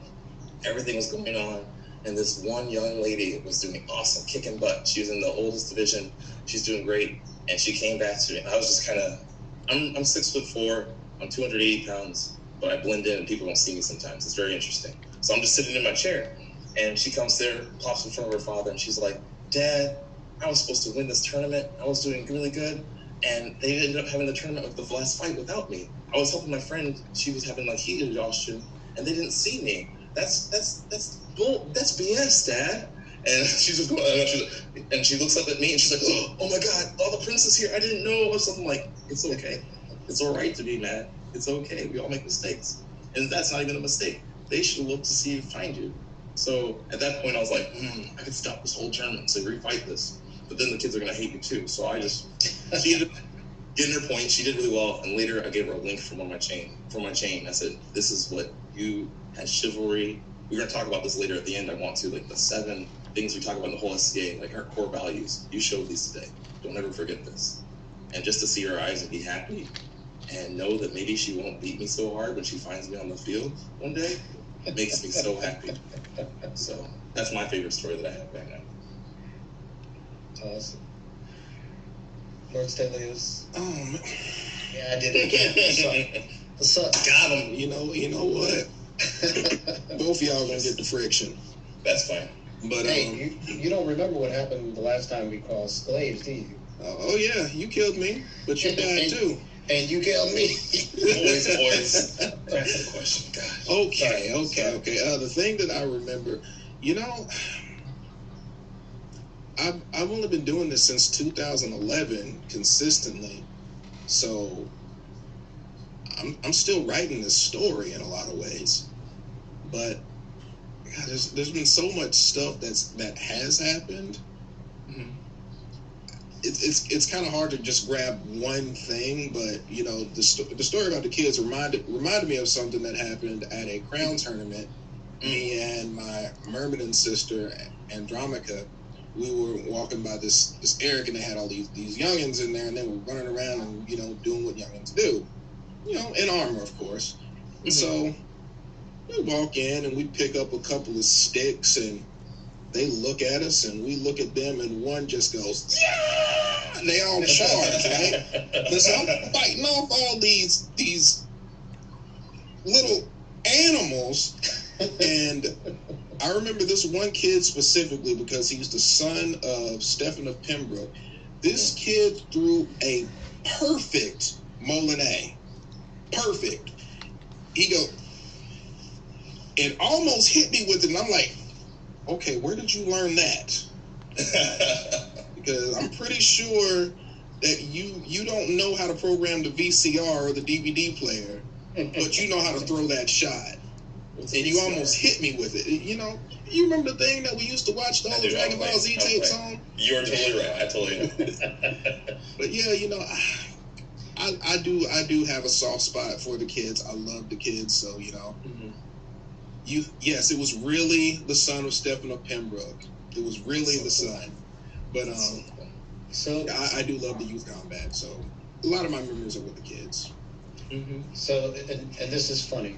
Everything was going on. And this one young lady was doing awesome, kicking butt. She was in the oldest division. She's doing great. And she came back to me. And I was just kind of, I'm 6'4", I'm 280 pounds, but I blend in and people don't see me sometimes. It's very interesting. So I'm just sitting in my chair. And she comes there, plops in front of her father, and she's like, Dad, I was supposed to win this tournament. I was doing really good. And they ended up having the tournament of the last fight without me. I was helping my friend. She was having like heat exhaustion, and they didn't see me. That's BS, Dad. And she's just going, and she looks up at me and she's like, oh my God, all the princes here. I didn't know. Or something like, it's okay. It's all right to be mad. It's okay. We all make mistakes. And that's not even a mistake. They should look to see and find you. So at that point, I was like, I could stop this whole tournament to refight this. But then the kids are going to hate me too. So I just, she ended up getting her point. She did really well. And later I gave her a link from my chain. I said, this is what you had chivalry. We're going to talk about this later at the end. I want to, like the 7 things we talk about in the whole SCA, like our core values. You showed these today. Don't ever forget this. And just to see her eyes and be happy and know that maybe she won't beat me so hard when she finds me on the field one day, it makes me so happy. So that's my favorite story that I have right now. Awesome. Lord Stelios. Oh man, Yeah, I did it again. What's up? got him. You know what? Both of y'all gonna get the friction. That's fine. But Hey, you don't remember what happened the last time we crossed Glaives, do you? oh yeah, you killed me, but you died too. And you killed me. Boys. That's the question. Gosh. Okay. Sorry. The thing that I remember, I've only been doing this since 2011 consistently, so I'm still writing this story in a lot of ways, but God, there's been so much stuff that has happened. Mhm. It's kind of hard to just grab one thing, but the story about the kids reminded me of something that happened at a crown tournament. Me and my Myrmidon sister Andromaca, we were walking by this Eric, and they had all these youngins in there, and they were running around and doing what youngins do, in armor, of course. And so we walk in and we pick up a couple of sticks, and they look at us and we look at them, and one just goes, yeah, and they all charge, right? And so I'm fighting off all these little animals, and I remember this one kid specifically because he's the son of Stephen of Pembroke. This kid threw a perfect Molinet. Perfect. It almost hit me with it, and I'm like, okay, where did you learn that? Because I'm pretty sure that you don't know how to program the VCR or the DVD player, but you know how to throw that shot. And you almost hit me with it. You remember the thing that we used to watch all the Dragon Ball Z tapes on? You are totally right. I totally know. But yeah, I do have a soft spot for the kids. I love the kids, so yes, it was really the son of Stephen of Pembroke. It was really the son. But So I do love the youth combat, so a lot of my memories are with the kids. So, and this is funny.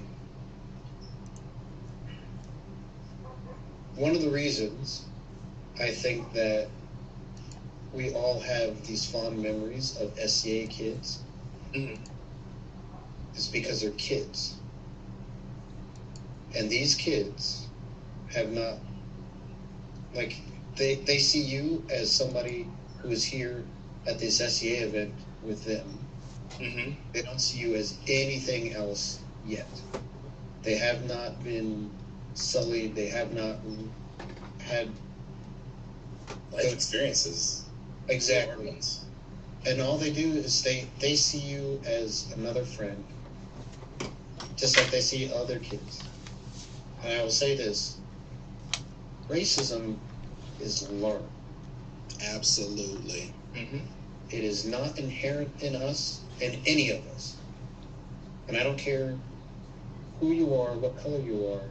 One of the reasons I think that we all have these fond memories of SCA kids is because they're kids. And these kids have not, like, they see you as somebody who is here at this SCA event with them. They don't see you as anything else yet. They have not been sullied. They have not had Life experiences. exactly. And all they do is they see you as another friend, just like they see other kids. And I will say this: racism is learned. Absolutely. It is not inherent in us, in any of us. And I don't care who you are, what color you are.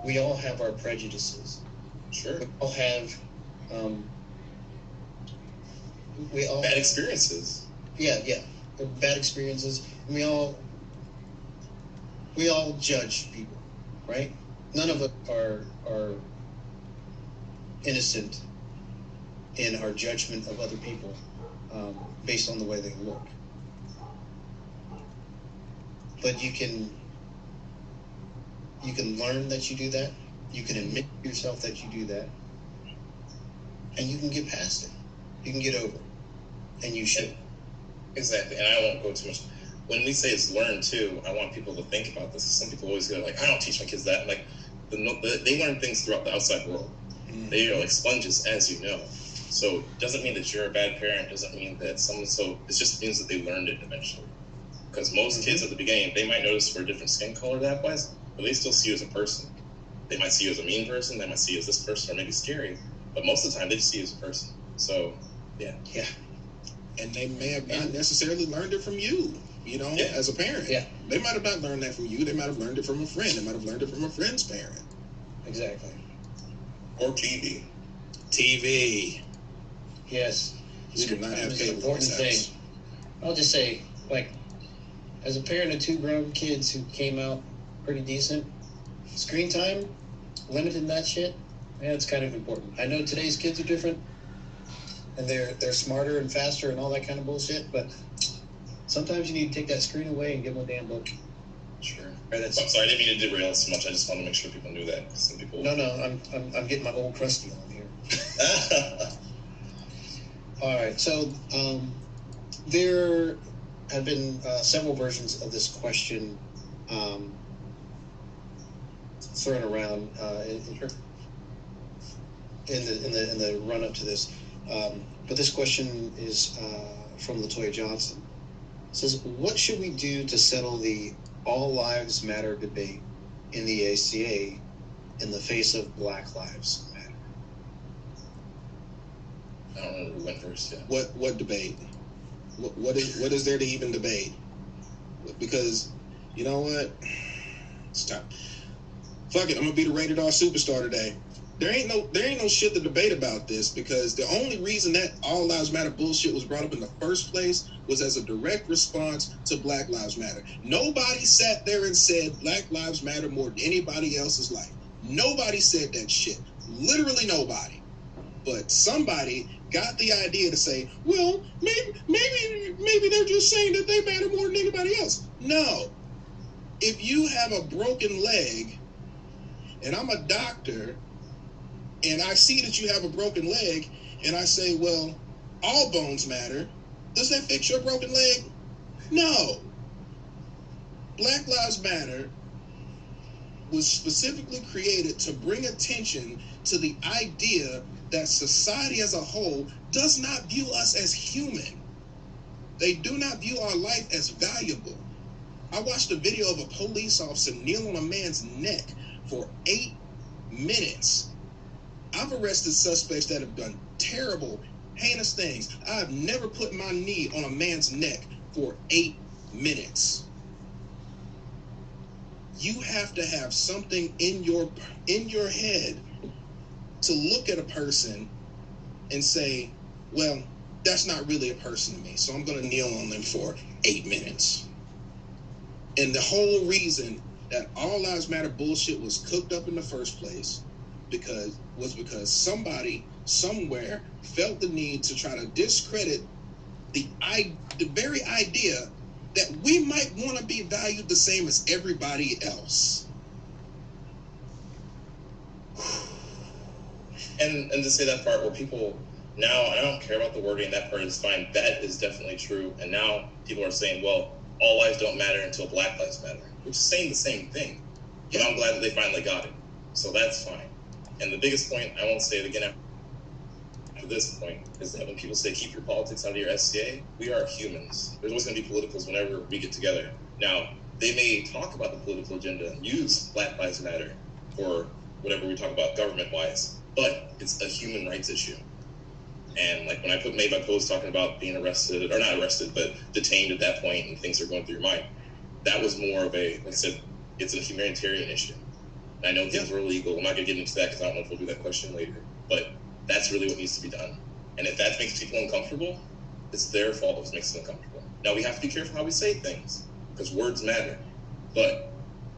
We all have our prejudices. Sure. We all have. We all Bad experiences. Yeah. Bad experiences. We all judge people, right? None of us are innocent in our judgment of other people based on the way they look. But you can learn that you do that. You can admit to yourself that you do that, and you can get past it. You can get over it, and you should. Exactly, and I won't go too much. When we say it's learned too, I want people to think about this. Some people always go like, "I don't teach my kids that." Like, they learn things throughout the outside world. They are like sponges, as you know. So it doesn't mean that you're a bad parent. Doesn't mean that someone. So it just means that they learned it eventually. Because most kids at the beginning, they might notice for a different skin color that was, but they still see you as a person. They might see you as a mean person. They might see you as this person, or maybe scary. But most of the time, they just see you as a person. So, yeah. And they may have not necessarily learned it from you, as a parent. Yeah. They might have not learned that from you. They might have learned it from a friend. They might have learned it from a friend's parent. Exactly. Or TV. TV. Yes. We do not have It's an cable in important this thing. house. I'll just say, like, as a parent of 2 grown kids who came out pretty decent, screen time, limiting that shit, it's kind of important. I know today's kids are different, and they're smarter and faster and all that kind of bullshit, but sometimes you need to take that screen away and give them a damn book. Sure. Right, that's, I'm sorry, I didn't mean to derail so much. I just wanted to make sure people knew that. Some people. no, I'm getting my old crusty on here. All right, so there have been several versions of this question thrown around in the run up to this, but this question is from Latoya Johnson. It says, "What should we do to settle the All Lives Matter debate in the ACA in the face of Black Lives Matter?" I don't know who went first. Yeah. What debate? What is there to even debate? Because you know what? Stop. Fuck it. I'm gonna be the rated R superstar today. There ain't no shit to debate about this, because the only reason that All Lives Matter bullshit was brought up in the first place was as a direct response to Black Lives Matter. Nobody sat there and said Black Lives Matter more than anybody else's life. Nobody said that shit. Literally nobody. But somebody got the idea to say, well, maybe they're just saying that they matter more than anybody else. No. If you have a broken leg and I'm a doctor and I see that you have a broken leg and I say, well, all bones matter, does that fix your broken leg? No. Black Lives Matter was specifically created to bring attention to the idea that society as a whole does not view us as human. They do not view our life as valuable. I watched a video of a police officer kneel on a man's neck for 8 minutes. I've arrested suspects that have done terrible, heinous things. I've never put my knee on a man's neck for 8 minutes. You have to have something in your head to look at a person and say, well, that's not really a person to me, so I'm going to kneel on them for 8 minutes. And the whole reason that All Lives Matter bullshit was cooked up in the first place because somebody somewhere felt the need to try to discredit the very idea that we might want to be valued the same as everybody else. And to say that part where people now, I don't care about the wording, that part is fine. That is definitely true. And now people are saying, well, all lives don't matter until Black Lives Matter, which is saying the same thing. But I'm glad that they finally got it. So that's fine. And the biggest point, I won't say it again after this point, is that when people say keep your politics out of your SCA, we are humans. There's always going to be politicals whenever we get together. Now, they may talk about the political agenda and use Black Lives Matter for whatever we talk about government-wise, but it's a human rights issue. And like when I made my post talking about being arrested, or not arrested, but detained at that point and things are going through your mind, that was more of a, like I said, it's a humanitarian issue. And I know things were illegal. I'm not going to get into that because I don't know if we'll do that question later. But that's really what needs to be done. And if that makes people uncomfortable, it's their fault if it makes them uncomfortable. Now, we have to be careful how we say things because words matter. But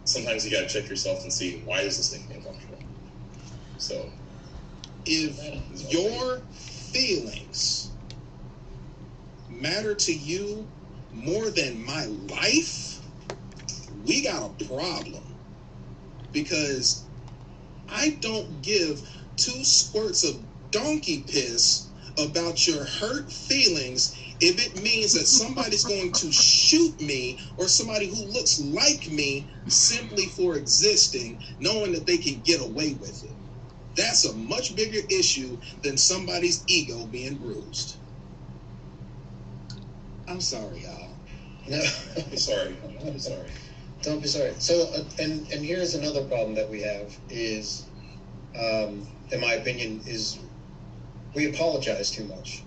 sometimes you got to check yourself and see, why does this make me uncomfortable? So, if your feelings matter to you more than my life, we got a problem. Because I don't give 2 squirts of donkey piss about your hurt feelings if it means that somebody's going to shoot me or somebody who looks like me simply for existing, knowing that they can get away with it. That's a much bigger issue than somebody's ego being bruised. I'm sorry, y'all. No, I'm sorry. I'm sorry. don't be sorry. So, and here's another problem that we have is, in my opinion, is we apologize too much.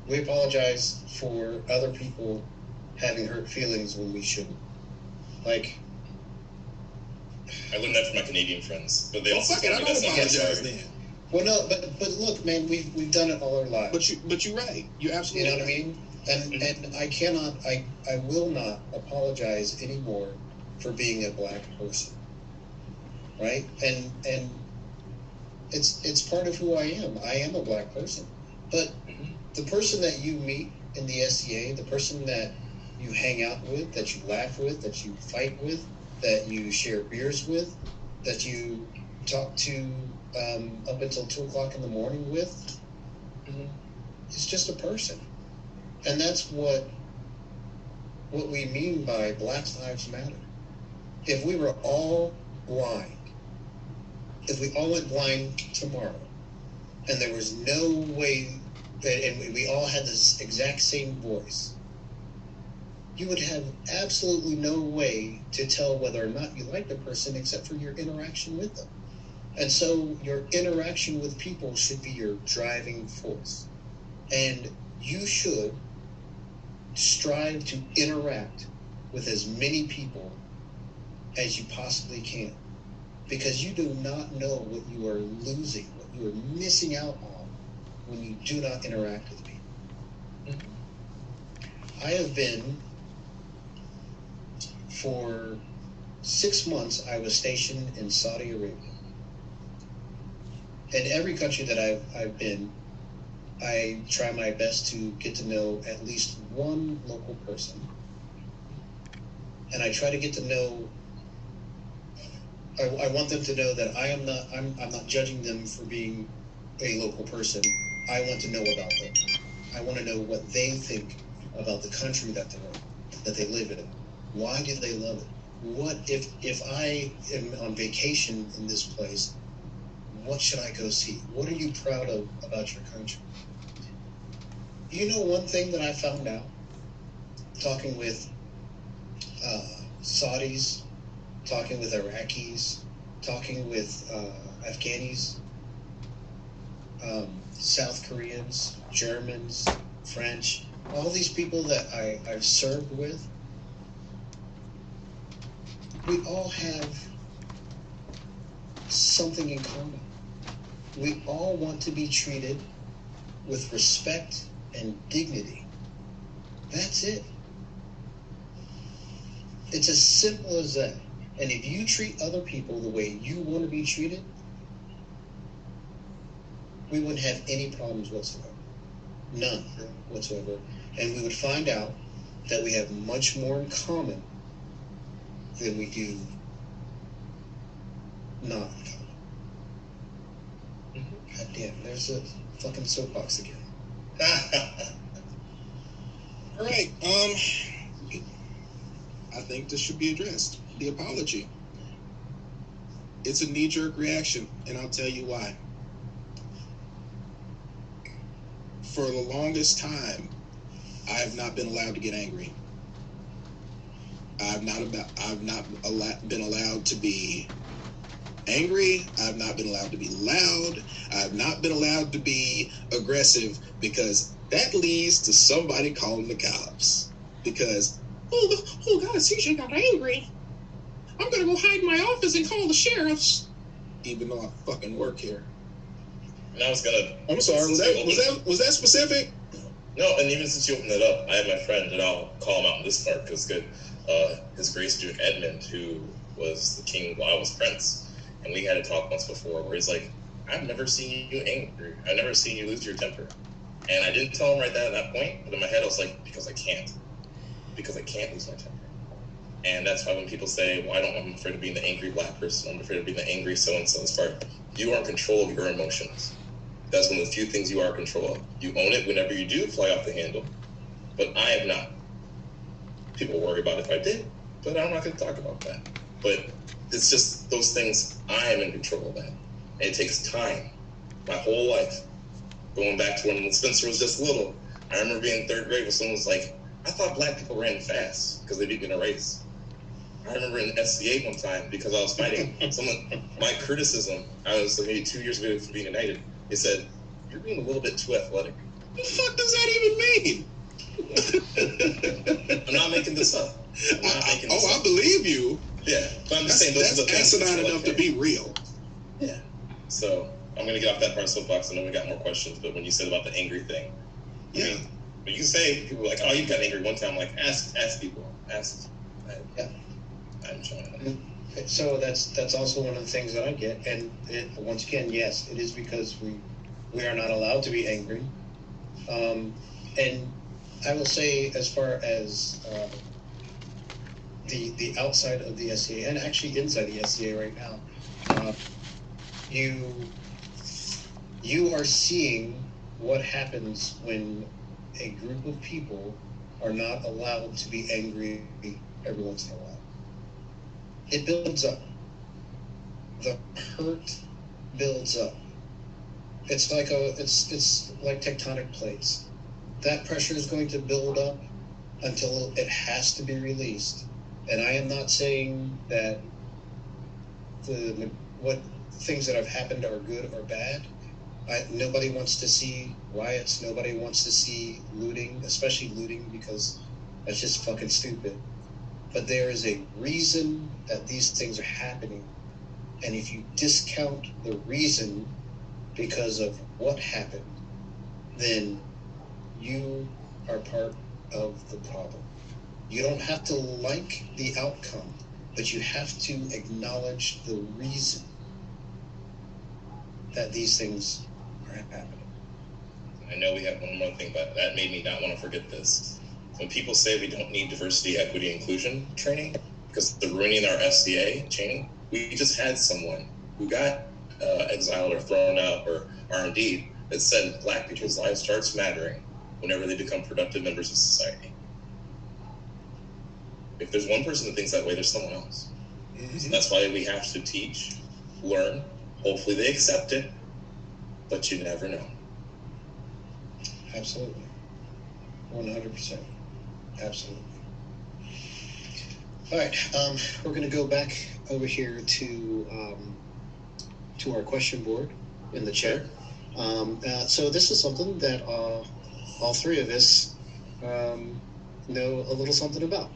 We apologize for other people having hurt feelings when we shouldn't. Like, I learned that from my Canadian friends, but they Well, also fuck it, told I me don't that's not apologize necessary. then. well, no, but look, man, we've done it all our lives. But you're right. You're You absolutely know what I right. mean? And I will not apologize anymore for being a black person, right? And it's part of who I am. I am a black person, but the person that you meet in the SCA, the person that you hang out with, that you laugh with, that you fight with, that you share beers with, that you talk to up until 2 o'clock in the morning with, is just a person. And that's what we mean by Black Lives Matter. If we were all blind, if we all went blind tomorrow, and there was no way, and we all had this exact same voice, you would have absolutely no way to tell whether or not you like a person except for your interaction with them. And so your interaction with people should be your driving force. And you should strive to interact with as many people as you possibly can, because you do not know what you are losing, what you are missing out on when you do not interact with people. I have been, for 6 months, I was stationed in Saudi Arabia. In every country that I've been, I try my best to get to know at least one local person. And I try to get to know, I want them to know that I'm not judging them for being a local person. I want to know about them. I want to know what they think about the country that they're in, that they live in. Why do they love it? What if I am on vacation in this place, what should I go see? What are you proud of about your country? You know, one thing that I found out talking with Saudis, talking with Iraqis, talking with Afghanis, South Koreans, Germans, French, all these people that I've served with, we all have something in common. We all want to be treated with respect and dignity. That's it. It's as simple as that. And if you treat other people the way you want to be treated, we wouldn't have any problems whatsoever. None whatsoever. And we would find out that we have much more in common than we do not in common. God damn, there's a fucking soapbox again. All right. I think this should be addressed. The apology. It's a knee-jerk reaction, and I'll tell you why. For the longest time, I have not been allowed to get angry. I've not been allowed to be angry. I've not been allowed to be loud. I've not been allowed to be aggressive, because that leads to somebody calling the cops. Because, oh God, CJ got angry. I'm gonna go hide in my office and call the sheriffs. Even though I fucking work here. And I was gonna. I'm sorry. Was that specific? No, and even since you opened it up, I have my friend, and I'll call him out in this part because good. His Grace Duke Edmund, who was the king while I was prince, and we had a talk once before where he's like, "I've never seen you angry. I've never seen you lose your temper." And I didn't tell him right there at that point, but in my head I was like, because I can't lose my temper. And that's why when people say, "Well, I'm afraid of being the angry black person. I'm afraid of being the angry so and so," this part, you are in control of your emotions. That's one of the few things you are in control of. You own it whenever you do fly off the handle, but I have not. People worry about if I did, but I'm not going to talk about that. But it's just those things, I am in control of that. And it takes time. My whole life, going back to when Spencer was just little, I remember being in third grade when someone was like, I thought black people ran fast because they beat me in a race. I remember in SCA one time, because I was fighting someone, my criticism, I was maybe 2 years ago from being united, they said, you're being a little bit too athletic. What the fuck does that even mean? I'm not making this up. I believe you. Yeah, but I'm just saying those are the that's things. asinine enough to be real. Yeah. So I'm gonna get off that part of soapbox. I know we got more questions, but when you said about the angry thing, Yeah. I mean, when you say people are like, "Oh, you got angry one time," like ask people, ask. I'm trying. So that's also one of the things that I get, and once again, yes, it is because we are not allowed to be angry, and I will say, as far as the outside of the SCA, and actually inside the SCA right now, you are seeing what happens when a group of people are not allowed to be angry every once in a while. It builds up. The hurt builds up. It's like it's like tectonic plates. That pressure is going to build up until it has to be released. And I am not saying that what things that have happened are good or bad. Nobody wants to see riots. Nobody wants to see looting, especially looting, because that's just fucking stupid. But there is a reason that these things are happening. And if you discount the reason because of what happened, then you are part of the problem. You don't have to like the outcome, but you have to acknowledge the reason that these things are happening. I know we have one more thing, but that made me not want to forget this. When people say we don't need diversity, equity, inclusion training because they're ruining our SCA training, we just had someone who got exiled or thrown out or R&D that said black people's lives starts mattering whenever they become productive members of society. If there's one person that thinks that way, there's someone else. So that's why we have to teach, learn. Hopefully they accept it, but you never know. Absolutely. 100%. Absolutely. All right, we're going to go back over here to our question board in the chat. So this is something that all three of us know a little something about.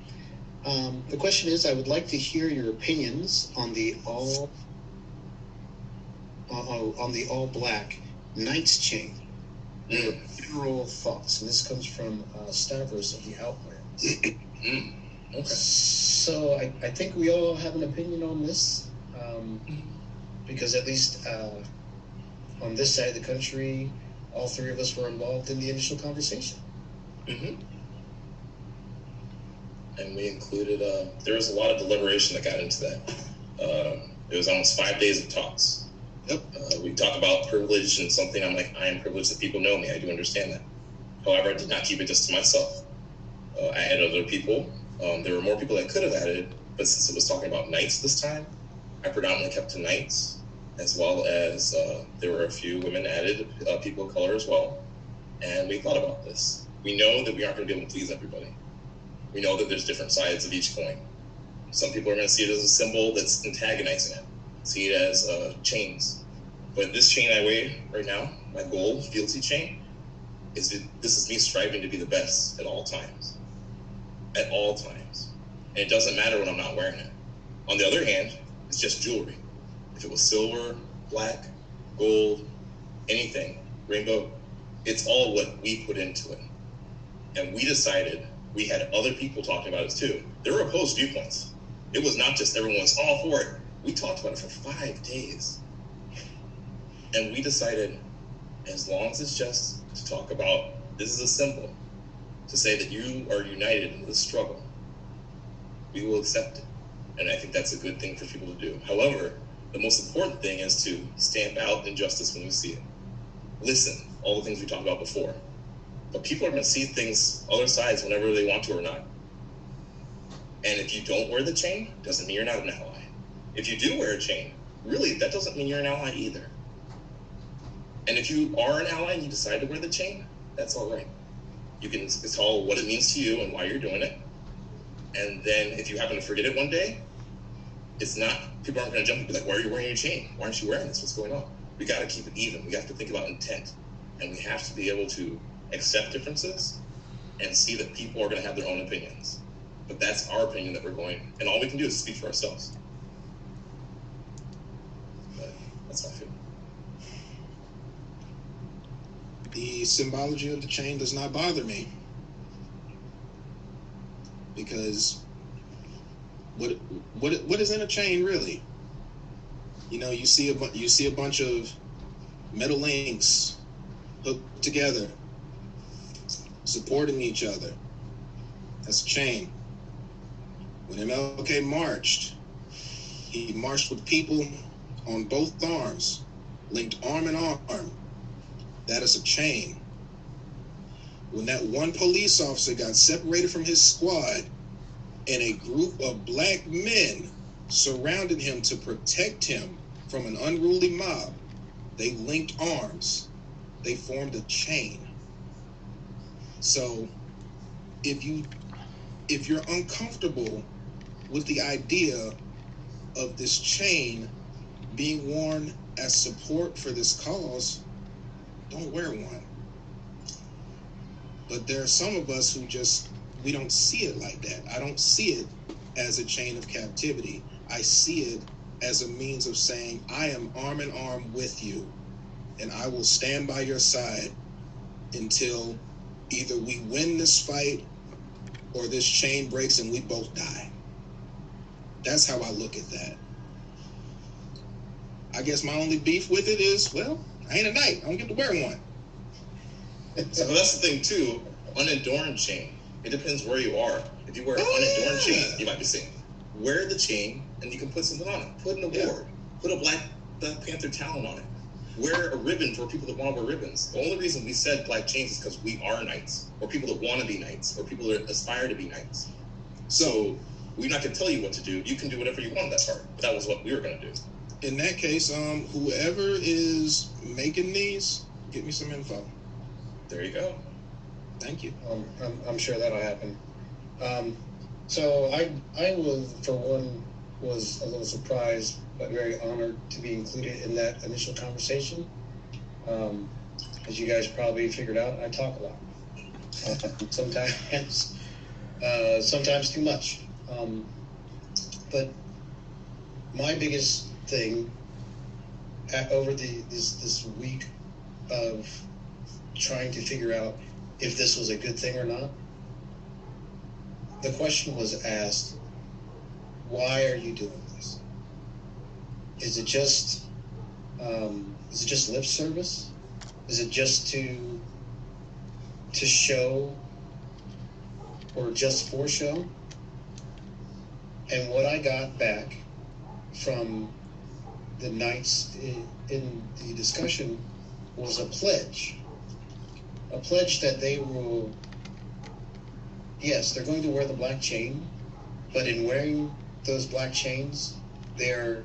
The question is, I would like to hear your opinions on the all black Knights chain. Your general thoughts, and this comes from Stavros of the Outlands. Okay. So I think we all have an opinion on this, because at least on this side of the country, all three of us were involved in the initial conversation. Mm-hmm. And we included, there was a lot of deliberation that got into that. It was almost 5 days of talks. Yep. We talk about privilege and something. I'm like, I am privileged that people know me. I do understand that. However, I did not keep it just to myself. I had other people. There were more people that could have added, but since it was talking about Knights this time, I predominantly kept to Knights, as well as there were a few women added, people of color as well. And we thought about this. We know that we aren't going to be able to please everybody. We know that there's different sides of each coin. Some people are going to see it as a symbol that's antagonizing it, see it as chains. But this chain I wear right now, my gold fealty chain, this is me striving to be the best at all times. At all times. And it doesn't matter when I'm not wearing it. On the other hand, it's just jewelry. If it was silver, black, gold, anything, rainbow, it's all what we put into it. And we decided, we had other people talking about it too. There were opposed viewpoints. It was not just everyone's all for it. We talked about it for 5 days. And we decided, as long as it's just to talk about, this is a symbol, to say that you are united in this struggle, we will accept it. And I think that's a good thing for people to do. However, the most important thing is to stamp out injustice when we see it. Listen, all the things we talked about before. But people are going to see things, other sides, whenever they want to or not. And if you don't wear the chain, doesn't mean you're not an ally. If you do wear a chain, really, that doesn't mean you're an ally either. And if you are an ally and you decide to wear the chain, that's all right. You can tell what it means to you and why you're doing it. And then if you happen to forget it one day, it's not, people aren't going to jump and be like, why are you wearing your chain? Why aren't you wearing this? What's going on? We got to keep it even. We have to think about intent. And we have to be able to accept differences and see that people are going to have their own opinions. But that's our opinion that we're going, and all we can do is speak for ourselves. But that's how I feel. The symbology of the chain does not bother me, because what is in a chain really? You know, you see a bunch of metal links hooked together, supporting each other. That's a chain. When MLK marched, he marched with people on both arms, linked arm in arm. That is a chain. When that one police officer got separated from his squad and a group of black men surrounded him to protect him from an unruly mob, they linked arms. They formed a chain. So if you're uncomfortable with the idea of this chain being worn as support for this cause, don't wear one. But there are some of us who we don't see it like that. I don't see it as a chain of captivity. I see it as a means of saying, I am arm in arm with you, and I will stand by your side until either we win this fight or this chain breaks and we both die. That's how I look at that. I guess my only beef with it is, well, I ain't a knight. I don't get to wear one. So that's the thing too. Unadorned chain. It depends where you are. If you wear an unadorned chain, you might be saying, wear the chain and you can put something on it. Put an award. Put a Black Panther talon on it. Wear a ribbon for people that want to wear ribbons. The only reason we said black chains is because we are knights, or people that want to be knights, or people that aspire to be knights. So we're not going to tell you what to do. You can do whatever you want in that part. But that was what we were going to do. In that case, whoever is making these, get me some info. There you go. Thank you. I'm sure that'll happen. So I was, for one, was a little surprised, but very honored to be included in that initial conversation. As you guys probably figured out, I talk a lot. Sometimes too much. But my biggest thing over this week of trying to figure out if this was a good thing or not, the question was asked, why are you doing this? Is it just lip service? Is it just to show, or just for show? And what I got back from the knights in the discussion was a pledge that they will, yes, they're going to wear the black chain, but in wearing those black chains, they're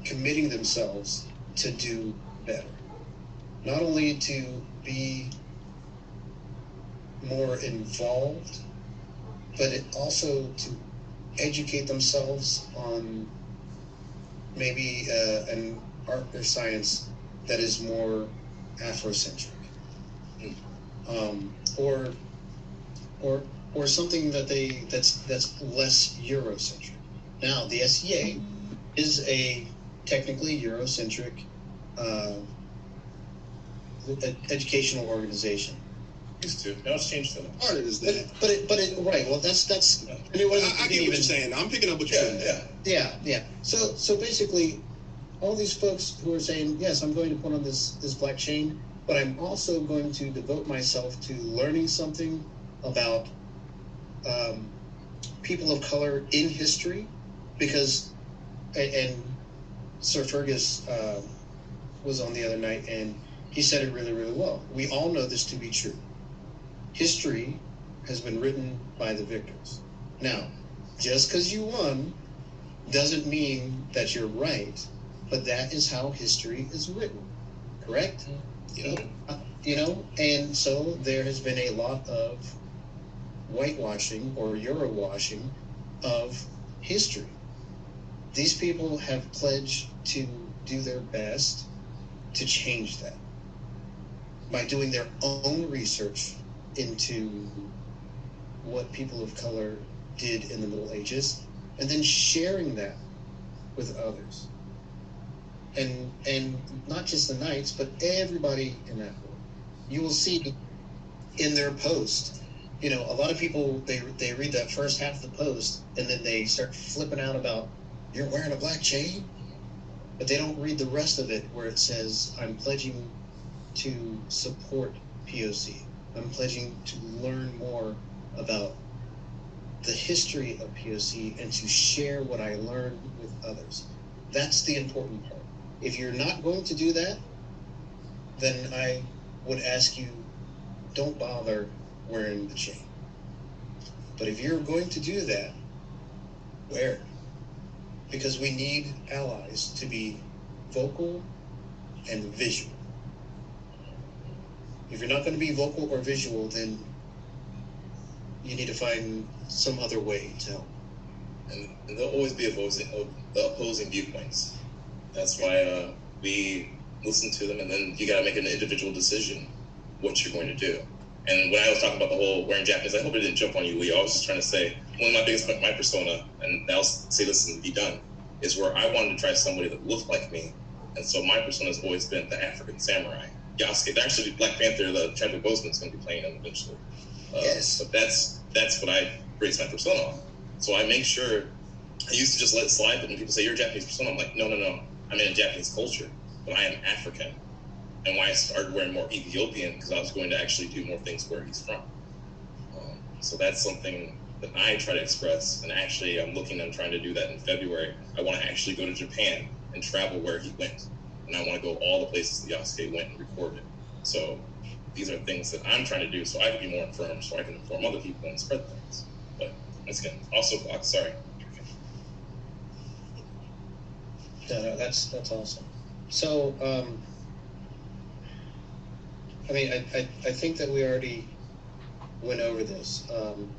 committing themselves to do better. Not only to be more involved, but also to educate themselves on maybe an art or science that is more Afrocentric, or something that's less Eurocentric. Now, the SEA is a technically Eurocentric educational organization. Used to. Now it's changed to them. Part of it is that. But it right. Well, that's. I mean, I get what you're saying. I'm picking up what you're saying. Yeah. So basically, all these folks who are saying, yes, I'm going to put on this black chain, but I'm also going to devote myself to learning something about people of color in history, because, and Sir Fergus was on the other night, and he said it really, really well. We all know this to be true. History has been written by the victors. Now, just because you won doesn't mean that you're right, but that is how history is written. correct? You know, And so there has been a lot of whitewashing or Eurowashing of history. These people have pledged to do their best to change that by doing their own research into what people of color did in the Middle Ages, and then sharing that with others. And not just the Knights, but everybody in that world. You will see in their post, a lot of people, they read that first half of the post, and then they start flipping out about, you're wearing a black chain? But they don't read the rest of it where it says, I'm pledging to support POC. I'm pledging to learn more about the history of POC and to share what I learned with others. That's the important part. If you're not going to do that, then I would ask you, don't bother wearing the chain. But if you're going to do that, wear it. Because we need allies to be vocal and visual. If you're not going to be vocal or visual, then you need to find some other way to help. And there'll always be opposing viewpoints. That's why we listen to them, and then you got to make an individual decision what you're going to do. And when I was talking about the whole wearing Japanese, I hope it didn't jump on you, Leo. I was just trying to say, one of my biggest, my persona, and I'll say this and be done, is where I wanted to try somebody that looked like me. And so my persona has always been the African samurai. Yasuke, actually Black Panther, the Chadwick Boseman's going to be playing him eventually. Yes. But that's what I base my persona on. So I make sure, I used to just let it slide, but when people say, you're a Japanese persona, I'm like, no. I'm in a Japanese culture, but I am African. And why I started wearing more Ethiopian, because I was going to actually do more things where he's from. So that's something that I try to express. And actually, I'm trying to do that in February. I want to actually go to Japan and travel where he went. And I want to go all the places that Yasuke went and recorded. So these are things that I'm trying to do so I can be more informed, so I can inform other people and spread things. But once again, also, sorry. No, that's awesome. So, I think that we already went over this,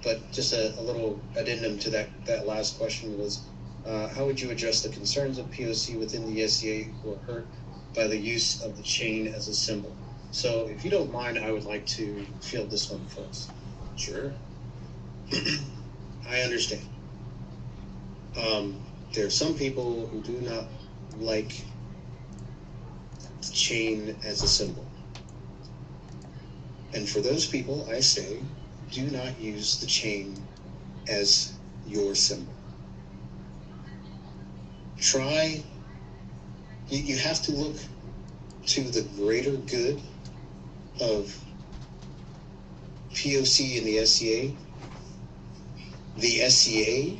but just a little addendum to that last question was, how would you address the concerns of POC within the SCA who are hurt by the use of the chain as a symbol? So, if you don't mind, I would like to field this one first. Sure. I understand. There are some people who do not like the chain as a symbol. And for those people, I say, do not use the chain as your symbol. You have to look to the greater good of POC and the SCA,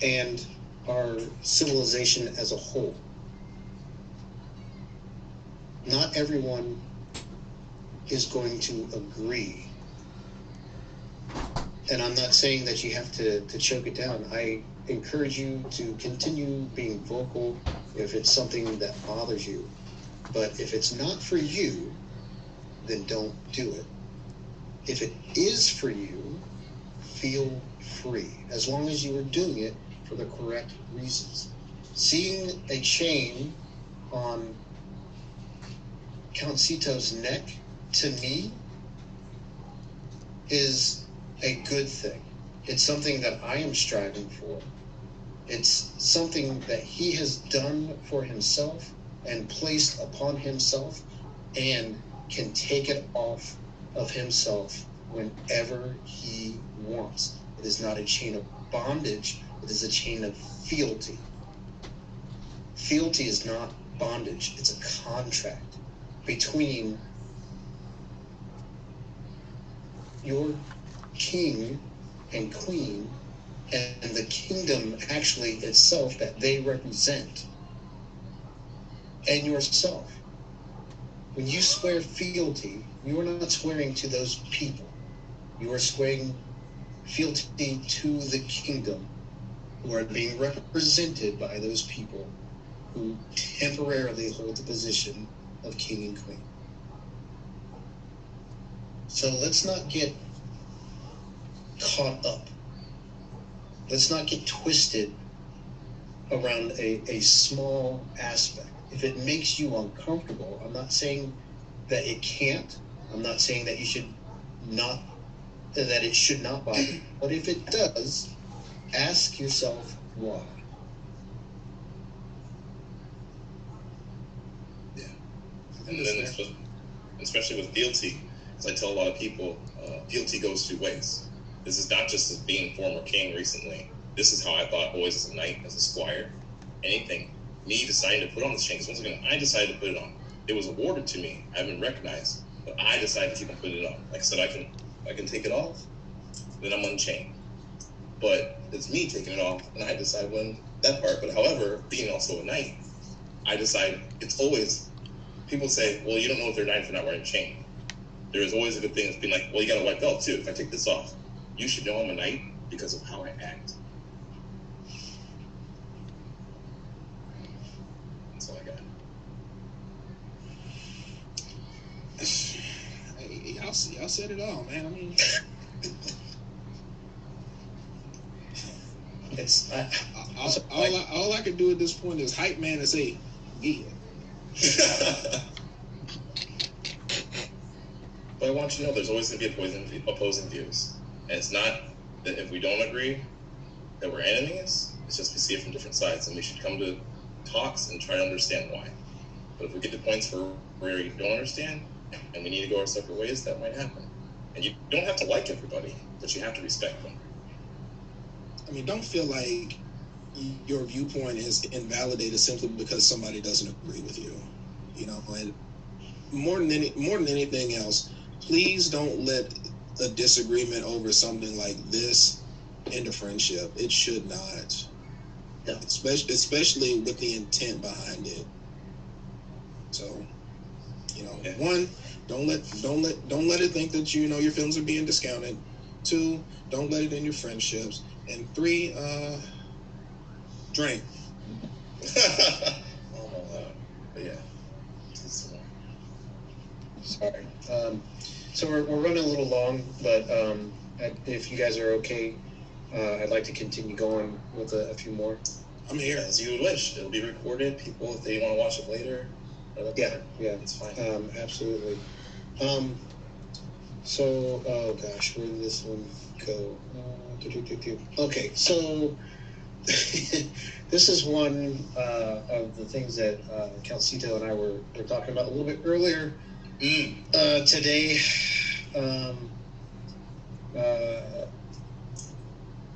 and our civilization as a whole. Not everyone is going to agree. And I'm not saying that you have to choke it down. I encourage you to continue being vocal if it's something that bothers you. But if it's not for you, then don't do it. If it is for you, feel free, as long as you are doing it for the correct reasons. Seeing a chain on Count Sito's neck, to me, is a good thing. It's something that I am striving for. It's something that he has done for himself and placed upon himself, and can take it off of himself whenever he wants. It is not a chain of bondage, it is a chain of fealty. Fealty is not bondage, it's a contract between your king and queen and the kingdom actually itself that they represent, and yourself. When you swear fealty, you are not swearing to those people. You are swearing fealty to the kingdom, who are being represented by those people who temporarily hold the position of king and queen. So let's not get caught up. Let's not get twisted around a small aspect. If it makes you uncomfortable, I'm not saying that it can't. I'm not saying that you should not, that it should not bother you. But if it does, ask yourself why. And then, especially with fealty, as I tell a lot of people, fealty goes two ways. This is not just as being former king recently. This is how I thought always as a knight, as a squire, anything. Me deciding to put on this chain, because once again, I decided to put it on. It was awarded to me. I've been recognized, but I decided to keep on putting it on. Like I said, I can take it off, then I'm unchained. But it's me taking it off, and I decide when that part. But however, being also a knight, I decide it's always. People say, well, you don't know if they're a knight if they're not wearing a chain. There is always a good thing that's being like, well, you got a white belt too. If I take this off, you should know I'm a knight because of how I act. That's all I got. Hey, y'all said it all, man. I mean, It's all I can do at this point is hype man and say, yeah. But I want you to know there's always going to be opposing views. And it's not that if we don't agree that we're enemies, it's just we see it from different sides. And we should come to talks and try to understand why. But if we get to points where you don't understand and we need to go our separate ways, that might happen. And you don't have to like everybody, but you have to respect them. I mean, don't feel like your viewpoint is invalidated simply because somebody doesn't agree with you. You know, and more than anything else, please don't let a disagreement over something like this end a friendship. It should not. No. Especially with the intent behind it. So, you know, one, don't let it think that you know your feelings are being discounted. Two, don't let it in your friendships. And three, drink. Oh my God. But yeah. sorry. So we're running a little long, but if you guys are okay, I'd like to continue going with a few more. I'm here. As you would wish. It'll be recorded. People, if they want to watch it later, Yeah, it's fine. Absolutely. So, oh gosh, where did this one go? Okay, so this is one of the things that Calcito and I were talking about a little bit earlier today.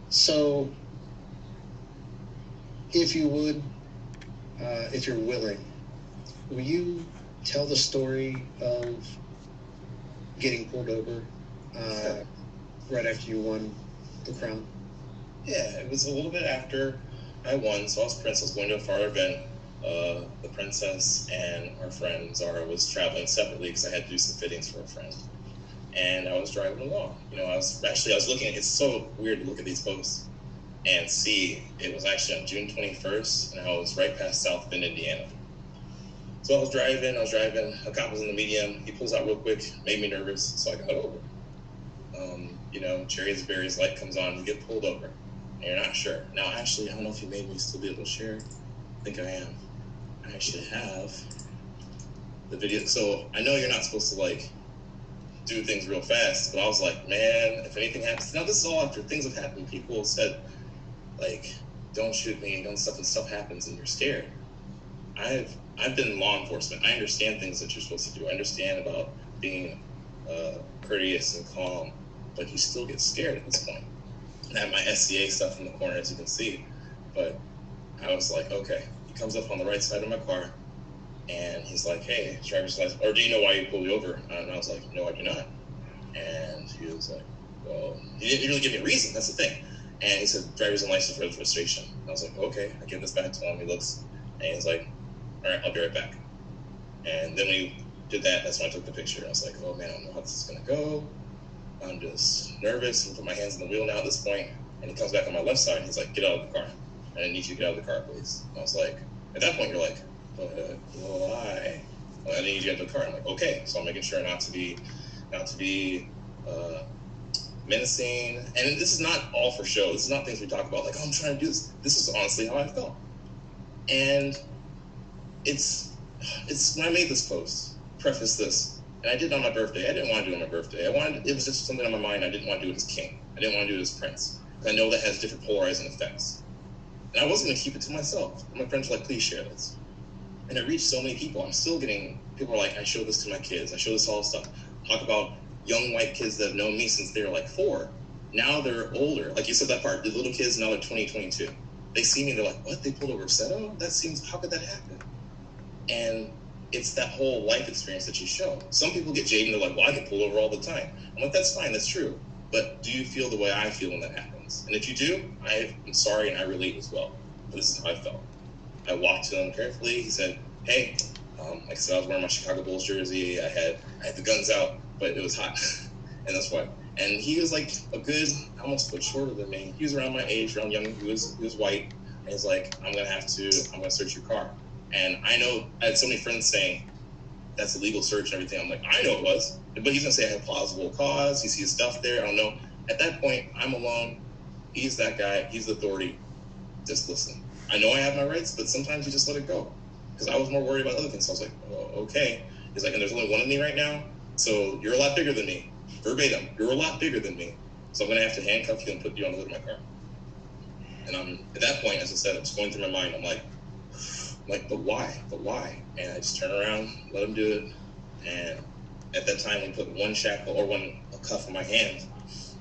So, if you would, if you're willing, will you tell the story of getting pulled over right after you won the crown? Yeah, it was a little bit after I won, so I was Prince. I was going to a far event. The princess and our friend Zara was traveling separately because I had to do some fittings for a friend. And I was driving along. You know, I was looking at, it's so weird to look at these posts and see it was actually on June 21st, and I was right past South Bend, Indiana. So I was driving, a cop was in the median, he pulls out real quick, made me nervous, so I got over. You know, Cherry's Berry's light comes on, you get pulled over, and you're not sure. Now, actually, I don't know if you made me still be able to share. I think I am. I actually have the video. So I know you're not supposed to, like, do things real fast, but I was like, man, if anything happens. Now, this is all after things have happened. People have said, like, don't shoot me, don't stuff happens, and you're scared. I've been in law enforcement. I understand things that you're supposed to do. I understand about being courteous and calm, but you still get scared at this point. And I have my SCA stuff in the corner, as you can see. But I was like, okay. He comes up on the right side of my car, and he's like, hey, driver's license, or do you know why you pulled me over? And I was like, no, I do not. And he was like, well, he didn't really give me a reason. That's the thing. And he said, driver's license for registration. And I was like, okay. I give this back to him. He looks, and he's like, all right, I'll be right back. And then we did that. That's when I took the picture. I was like, oh man, I don't know how this is gonna go. I'm just nervous and put my hands on the wheel now at this point. And he comes back on my left side and he's like, get out of the car. I need you to get out of the car, please. And I was like, at that point, you're like, but why? I need you to get in the car. I'm like, okay. So I'm making sure not to be menacing. And this is not all for show. This is not things we talk about like, oh, I'm trying to do this. This is honestly how I felt. And it's when I made this post, preface this, and I did it on my birthday. I didn't want to do it on my birthday. It was just something on my mind. I didn't want to do it as king. I didn't want to do it as prince. I know that has different polarizing effects. And I wasn't going to keep it to myself. My friends were like, please share this. And it reached so many people. I'm still getting, people are like, I show this to my kids. I show this all stuff. Talk about young white kids that have known me since they were like 4. Now they're older. Like you said that part, the little kids, now they're 20, 22. They see me, they're like, what? They pulled over Seto? That seems, how could that happen? And it's that whole life experience that you show. Some people get jaded and they're like, well, I get pulled over all the time. I'm like, that's fine, that's true. But do you feel the way I feel when that happens? And if you do, I'm sorry and I relate as well. But this is how I felt. I walked to him carefully. He said, hey, like I said, I was wearing my Chicago Bulls jersey. I had the guns out, but it was hot. And that's why. And he was like a good, almost a foot shorter than me. He was around my age, around young. He was white. And he's like, I'm going to search your car. And I know, I had so many friends saying, that's a legal search and everything. I'm like, I know it was. But he's going to say I have plausible cause. He sees stuff there. I don't know. At that point, I'm alone. He's that guy. He's the authority. Just listen. I know I have my rights, but sometimes you just let it go. Because I was more worried about other things. So I was like, oh, okay. He's like, and there's only one of me right now. So you're a lot bigger than me. Verbatim. You're a lot bigger than me. So I'm going to have to handcuff you and put you on the hood of my car. And I'm, at that point, as I said, I'm just going through my mind. I'm like, but why? But why? And I just turn around, let him do it. And at that time, we put one shackle or a cuff on my hand.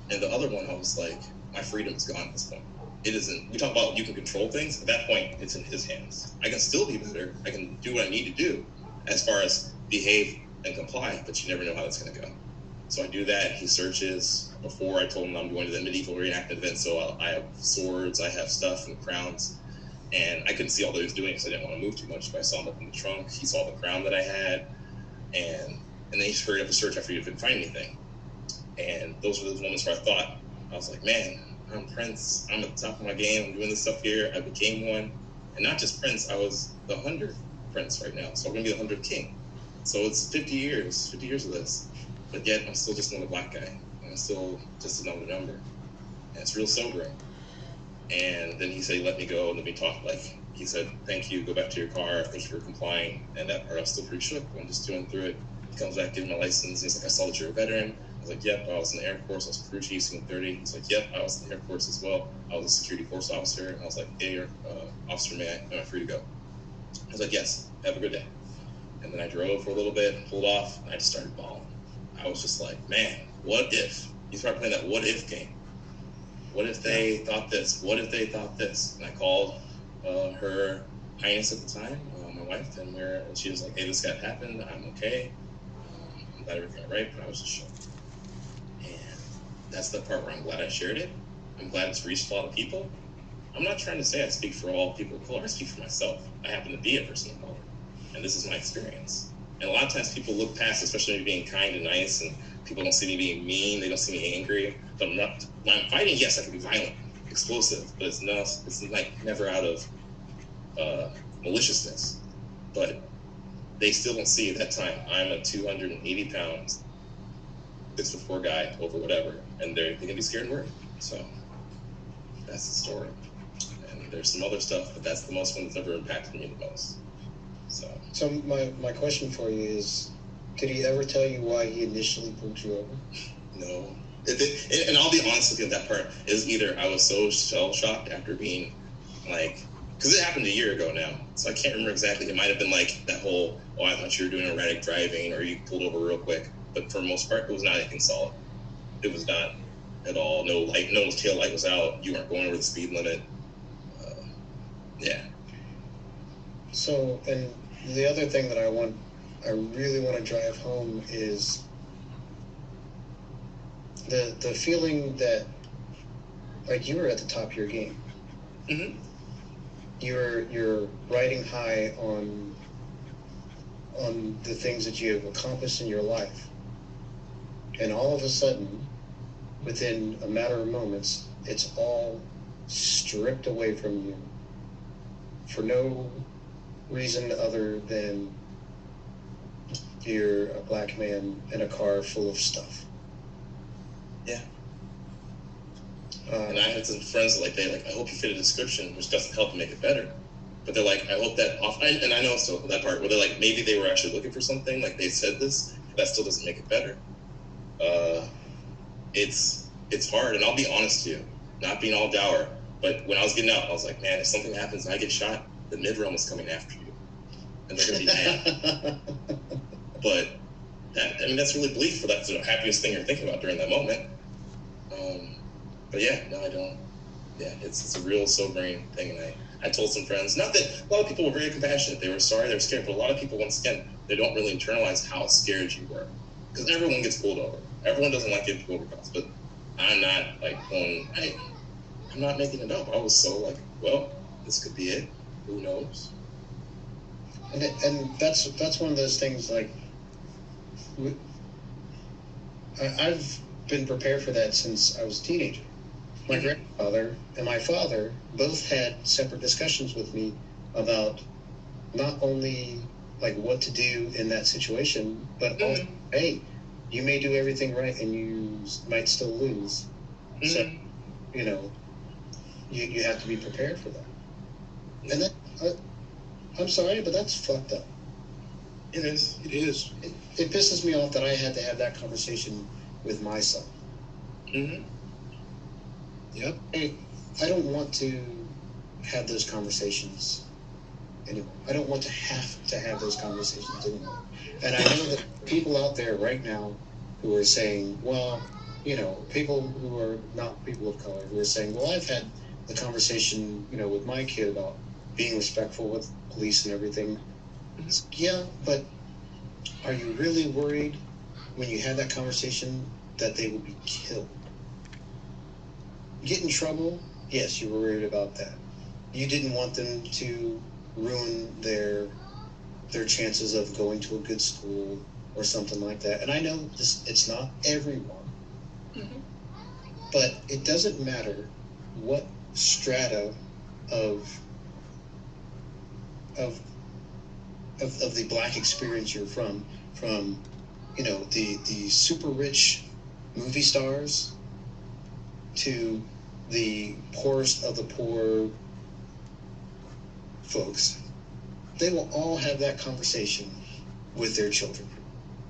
And the other one, I was like, my freedom is gone at this point. It isn't, we talk about you can control things. At that point, it's in his hands. I can still be better. I can do what I need to do as far as behave and comply, but you never know how that's going to go. So I do that. He searches. Before I told him I'm going to the medieval reenactment event, so I have swords, I have stuff and crowns. And I couldn't see all that he was doing because I didn't want to move too much, but I saw him up in the trunk. He saw the crown that I had. And then he hurried up to search after he couldn't find anything. And those were those moments where I was like, man, I'm Prince. I'm at the top of my game. I'm doing this stuff here. I became one. And not just Prince, I was the 100th Prince right now. So I'm going to be the 100th King. So it's 50 years of this. But yet I'm still just another black guy. I'm still just another number. And it's real sobering. And then he said, let me go. And then we talked, like, he said, thank you, go back to your car. Thank you for complying. And that part I was still pretty shook. I'm just doing through it. He comes back, giving my license. He's like, I saw that you're a veteran. I was like, yep, I was in the Air Force. I was crew chief, Scene 30. He's like, yep, I was in the Air Force as well. I was a security force officer. And I was like, hey, officer, am I free to go? I was like, yes, have a good day. And then I drove for a little bit, pulled off, and I just started bawling. I was just like, man, what if? You start playing that what if game. What if they thought this? What if they thought this? And I called her highness at the time, my wife, and she was like, hey, this got happened. I'm okay. I'm glad everything went right, but I was just shocked. And that's the part where I'm glad I shared it. I'm glad it's reached a lot of people. I'm not trying to say I speak for all people of color. I speak for myself. I happen to be a person of color. And this is my experience. And a lot of times people look past, especially me being kind and nice, and people don't see me being mean. They don't see me angry. But when I'm fighting, yes, I can be violent, explosive, but it's like never out of maliciousness. But they still don't see at that time I'm a 280 pounds, 6'4" guy over whatever, and they can be scared and worried. So that's the story. And there's some other stuff, but that's the most one that's ever impacted me the most. So my question for you is, did he ever tell you why he initially pulled you over? No. And I'll be honest with you, that part is either I was so shell-shocked after being like, because it happened a year ago now, so I can't remember exactly. It might have been like that whole, oh, I thought you were doing erratic driving or you pulled over real quick. But for the most part, it was not anything solid. It was not at all. No light, no tail light was out. You weren't going over the speed limit. Yeah. So, and the other thing that I really want to drive home is the feeling that, like, you were at the top of your game. Mm-hmm. You're riding high on the things that you have accomplished in your life, and all of a sudden, within a matter of moments, it's all stripped away from you for no reason other than you're a black man in a car full of stuff. Yeah. And I had some friends that, like, I hope you fit a description, which doesn't help make it better. But they're like, I hope that and I know still that part where they're like, maybe they were actually looking for something, like they said this, but that still doesn't make it better. It's hard, and I'll be honest to you, not being all dour, but when I was getting out, I was like, man, if something happens and I get shot, the mid-realm is coming after you, and they're gonna be mad. But that's really bleak for that's the happiest thing you're thinking about during that moment. But yeah, no, I don't. Yeah, it's a real sobering thing, and I told some friends, not that a lot of people were very compassionate, they were sorry, they were scared, but a lot of people, once again, they don't really internalize how scared you were, because everyone gets pulled over. Everyone doesn't like getting pulled over, but I'm not like going, hey, I'm not making it up. I was so like, well, this could be it. Who knows? And that's one of those things, like, I've been prepared for that since I was a teenager. My grandfather and my father both had separate discussions with me about not only like what to do in that situation, but also, hey, you may do everything right and you might still lose. So, you know, you have to be prepared for that. And that, I'm sorry, but that's fucked up. It is. It is. It pisses me off that I had to have that conversation with my son. Mm-hmm. Yep. I don't want to have those conversations anymore. I don't want to have those conversations anymore. And I know that people out there right now who are saying, well, you know, people who are not people of color who are saying, well, I've had the conversation, you know, with my kid about being respectful with police and everything. Yeah, but are you really worried when you had that conversation that they will be killed? Get in trouble? Yes, you were worried about that. You didn't want them to ruin their chances of going to a good school or something like that. And I know it's not everyone. But it doesn't matter what strata of the black experience you're from, you know, the super rich movie stars to the poorest of the poor folks. They will all have that conversation with their children.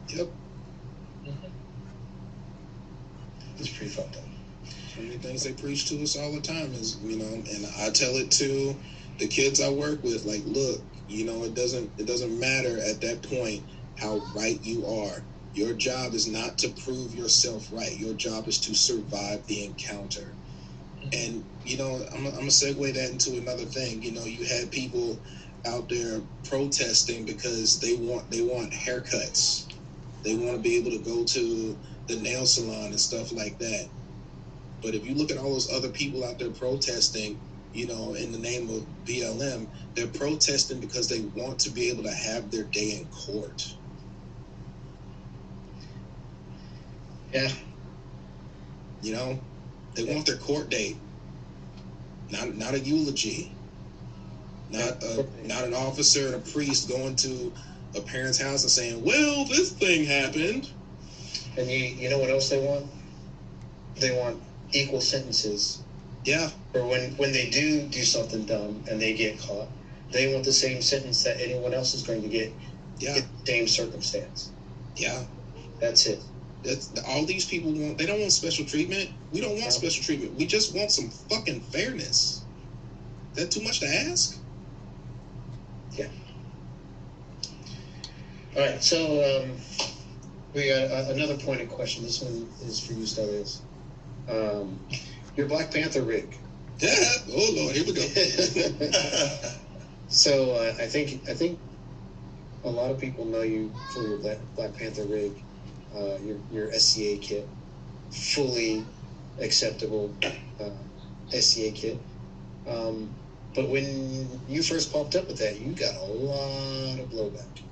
Yep. It's pretty fucked up. So many things they preach to us all the time is, you know, and I tell it to the kids I work with, like, look, you know, it doesn't matter at that point how right you are. Your job is not to prove yourself right. Your job is to survive the encounter. And, you know, I'm gonna segue that into another thing. You know, you had people out there protesting because they want haircuts. They want to be able to go to the nail salon and stuff like that. But if you look at all those other people out there protesting, you know, in the name of BLM, they're protesting because they want to be able to have their day in court. Yeah. You know, they want their court date, not a eulogy, not an officer and a priest going to a parent's house and saying, well, this thing happened. And you know what else they want? They want equal sentences. Yeah. Or when they do something dumb and they get caught, they want the same sentence that anyone else is going to get. Yeah. Get the same circumstance. Yeah. That's it. That's all these people want. They don't want special treatment. We don't want special treatment. We just want some fucking fairness. Is that too much to ask? Yeah. All right. So we got another pointed question. This one is for you, Stelios. Your Black Panther rig. Yeah. Oh Lord, here we go. So I think a lot of people know you for your Black Panther rig, your SCA kit, fully acceptable SCA kit. But when you first popped up with that, you got a lot of blowback.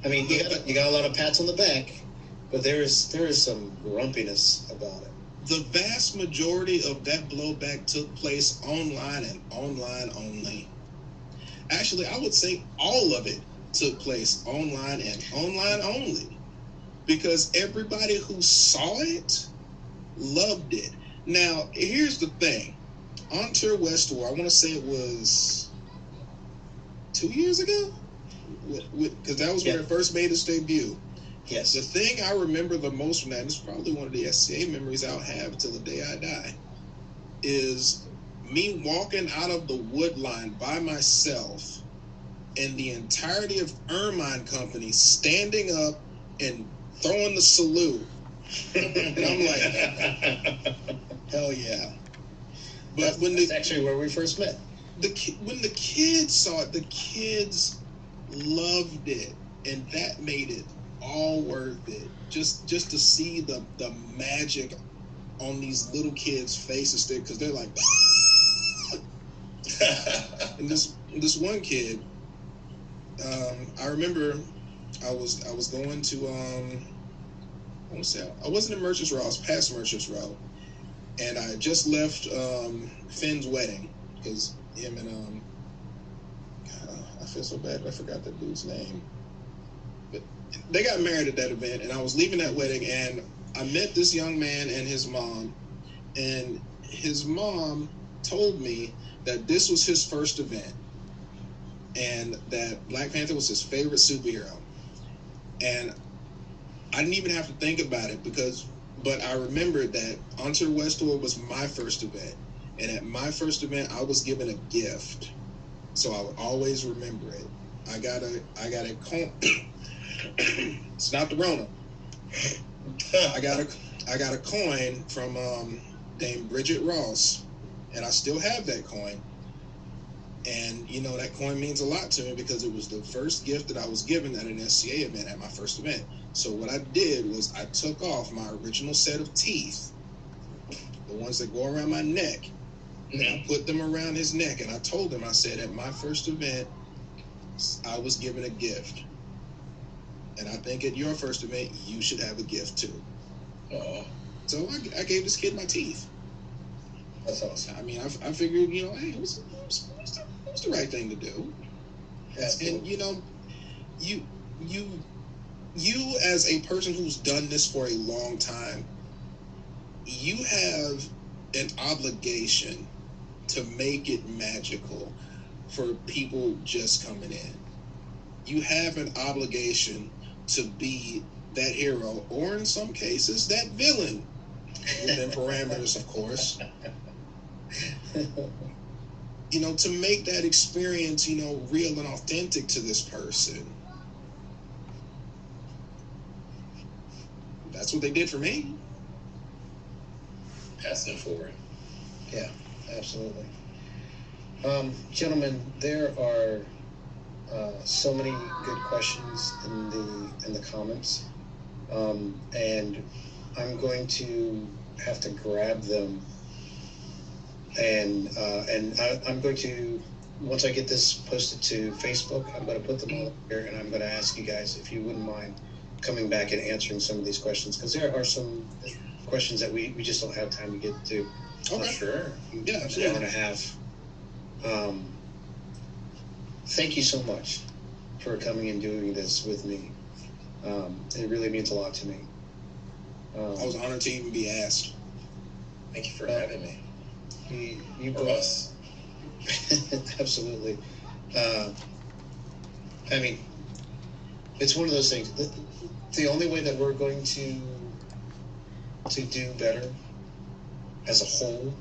I mean, you got a lot of pats on the back, but there is some grumpiness about it. The vast majority of that blowback took place online and online only. Actually, I would say all of it took place online and online only, because everybody who saw it loved it. Now, here's the thing. On Tour West Tour, I want to say it was 2 years ago, because that was when it first made its debut. Yes. The thing I remember the most from that, and it's probably one of the SCA memories I'll have till the day I die, is me walking out of the wood line by myself and the entirety of Ermine Company standing up and throwing the salute. And I'm like, hell yeah. But That's actually where we first met. when the kids saw it, the kids loved it, and that made it all worth it. Just to see the magic on these little kids' faces, because they're like, and this one kid, I remember I was going to I want to say I wasn't in Merchants Row, I was past Merchants Row, and I just left Finn's wedding, because him and God, I feel so bad I forgot that dude's name. But they got married at that event, and I was leaving that wedding, and I met this young man and his mom, and his mom told me that this was his first event, and that Black Panther was his favorite superhero. And I didn't even have to think about it, but I remembered that On Tour West Tour was my first event, and at my first event I was given a gift, so I would always remember it. I got a coin. It's not the Rona. I got a coin from Dame Bridget Ross, and I still have that coin. And that coin means a lot to me, because it was the first gift that I was given at an SCA event, at my first event. So what I did was I took off my original set of teeth, the ones that go around my neck, and I put them around his neck, and I told him, I said, at my first event, I was given a gift. And I think at your first event, you should have a gift too. So I gave this kid my teeth. That's awesome. I mean, I figured, hey, it was the right thing to do. Absolutely. And you as a person who's done this for a long time, you have an obligation to make it magical for people just coming in. You have an obligation to be that hero, or in some cases, that villain, within parameters, of course. To make that experience, real and authentic to this person. That's what they did for me. Passing it forward. Yeah, absolutely. Gentlemen, there are so many good questions in the comments, and I'm going to have to grab them, and I'm going to, once I get this posted to Facebook, I'm going to put them all here, and I'm going to ask you guys if you wouldn't mind coming back and answering some of these questions, because there are some questions that we just don't have time to get to. Okay. Sure. Yeah, absolutely. Hour and a half. Thank you so much for coming and doing this with me. It really means a lot to me. I was honored to even be asked. Thank you for having me. You Or us. Absolutely. I mean, it's one of those things. The only way that we're going to do better as a whole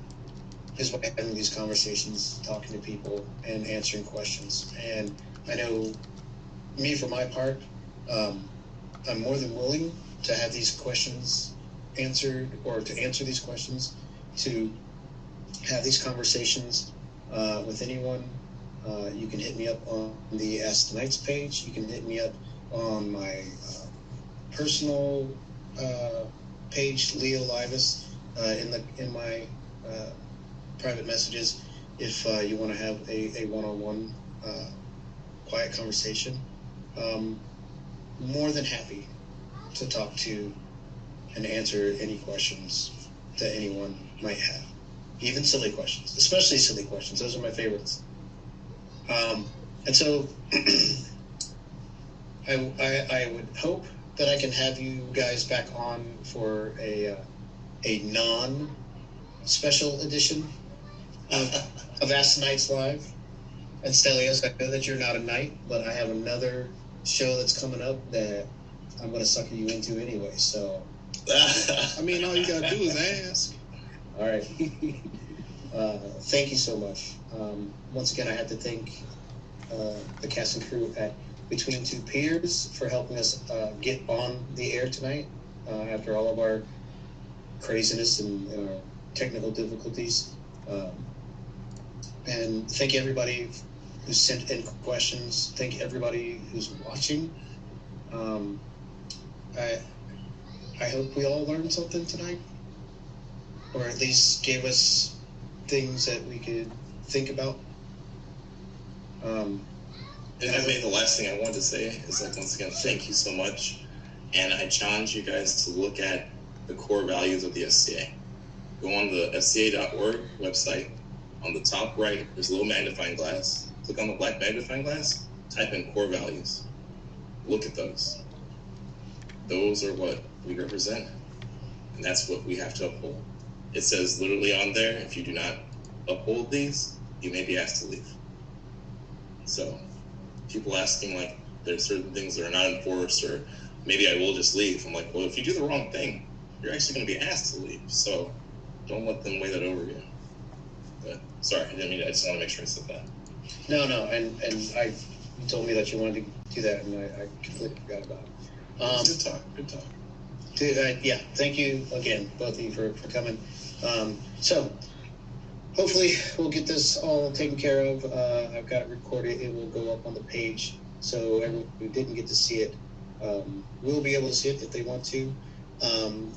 is by having these conversations, talking to people, and answering questions. And I know, me for my part, I'm more than willing to have these questions answered, or to answer these questions, to have these conversations with anyone. You can hit me up on the Ask the Knights page. You can hit me up on my personal page, Leo Livas, in my private messages, if you want to have a one-on-one quiet conversation. More than happy to talk to and answer any questions that anyone might have, even silly questions, especially silly questions. Those are my favorites. And so I would hope that I can have you guys back on for a non-special edition of Ask the Knights Live. And Stelios, I know that you're not a knight, but I have another show that's coming up that I'm going to sucker you into anyway. So, I mean, all you gotta do is ask. all right. Thank you so much. Once again, I have to thank the cast and crew at Between Two Peers for helping us get on the air tonight after all of our craziness and our technical difficulties. And thank everybody who sent in questions. Thank everybody who's watching. I hope we all learned something tonight, or at least gave us things that we could think about. And I mean, the last thing I wanted to say is, like, once again, thank you so much. And I challenge you guys to look at the core values of the FCA. Go on the FCA.org website. On the top right, there's a little magnifying glass. Click on the black magnifying glass, type in core values. Look at those. Those are what we represent. And that's what we have to uphold. It says literally on there, if you do not uphold these, you may be asked to leave. So people asking, like, there's certain things that are not enforced, or maybe I will just leave. I'm like, well, if you do the wrong thing, you're actually going to be asked to leave. So don't let them weigh that over you. But sorry, I just want to make sure I said that. No, and you told me that you wanted to do that, and I completely forgot about it. Good talk. Yeah, thank you again, both of you, for coming. So hopefully we'll get this all taken care of. I've got it recorded. It will go up on the page, so everyone who didn't get to see it will be able to see it if they want to.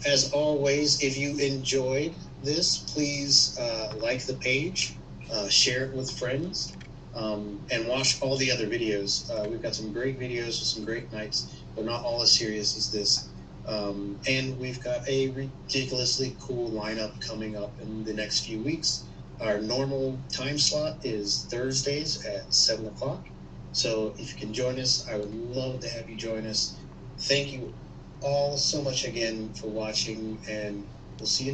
As always, if you enjoyed this, please like the page, share it with friends, and watch all the other videos. We've got some great videos with some great nights. They're not all as serious as this. And we've got a ridiculously cool lineup coming up in the next few weeks. Our normal time slot is Thursdays at 7 o'clock. So if you can join us, I would love to have you join us. Thank you all so much again for watching, and we'll see you next